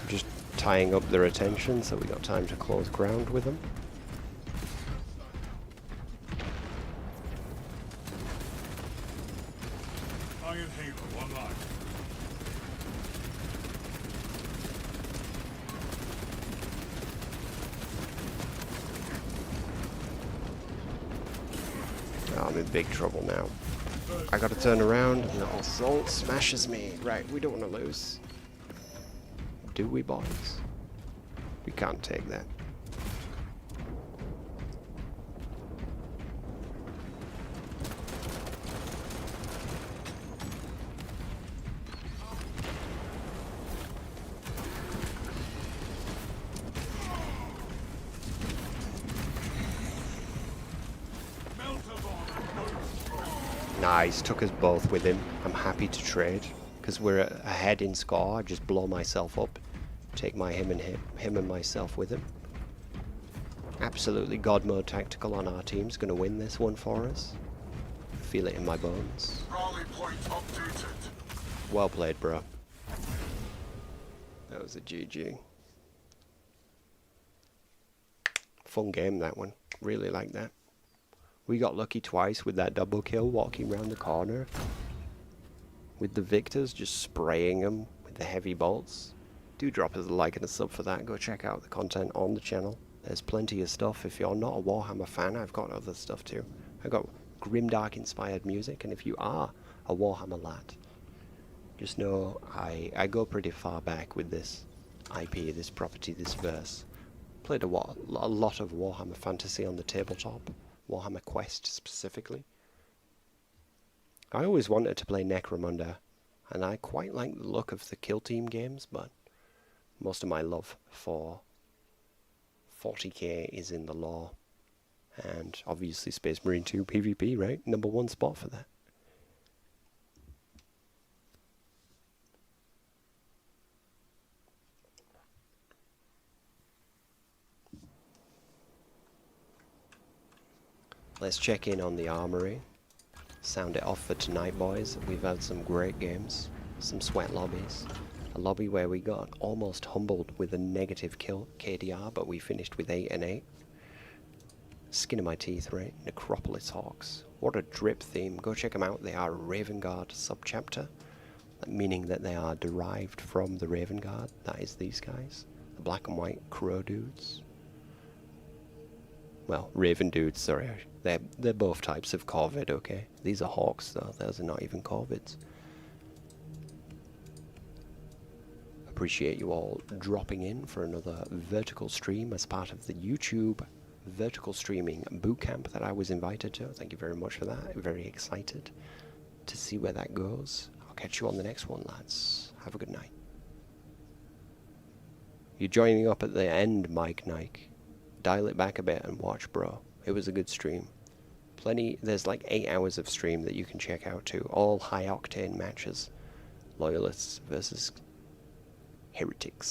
Speaker 1: Just tying up their attention so we got time to close ground with them.
Speaker 2: Iron Halo online.
Speaker 1: Oh, I'm in big trouble now. I gotta turn around and the assault smashes me. Right, we don't want to lose. Do we, boys? We can't take that. Nice, took us both with him. I'm happy to trade because we're ahead in score. I just blow myself up, take him and myself with him. Absolutely God mode tactical on our team's going to win this one for us. Feel it in my bones.
Speaker 2: Rally point updated.
Speaker 1: Well played, bro. That was a GG. Fun game, that one. Really like that. We got lucky twice with that double kill walking around the corner. With the victors just spraying them with the heavy bolts. Do drop us a like and a sub for that. Go check out the content on the channel. There's plenty of stuff. If you're not a Warhammer fan, I've got other stuff too. I've got grimdark inspired music, and if you are a Warhammer lad, just know I go pretty far back with this IP, this property, this verse. Played a lot of Warhammer Fantasy on the tabletop. Warhammer Quest specifically. I always wanted to play Necromunda, and I quite like the look of the Kill Team games, but most of my love for 40k is in the lore, and obviously Space Marine 2 PvP, right? #1 spot for that. Let's check in on the armory. Sound it off for tonight, boys. We've had some great games, some sweat lobbies. A lobby where we got almost humbled with a negative kill KDR, but we finished with 8 and 8. Skin of my teeth, right? Necropolis Hawks. What a drip theme. Go check them out. They are Raven Guard subchapter, meaning that they are derived from the Raven Guard. That is these guys. The black and white crow dudes. Well, Raven dudes, sorry. They're both types of corvid, okay? These are hawks, though. Those are not even corvids. Appreciate you all dropping in for another vertical stream as part of the YouTube vertical streaming bootcamp that I was invited to. Thank you very much for that. I'm very excited to see where that goes. I'll catch you on the next one, lads. Have a good night. You're joining up at the end, Mike Nike. Dial it back a bit and watch, bro. It was a good stream. There's like 8 hours of stream that you can check out too. All high octane matches. Loyalists versus heretics.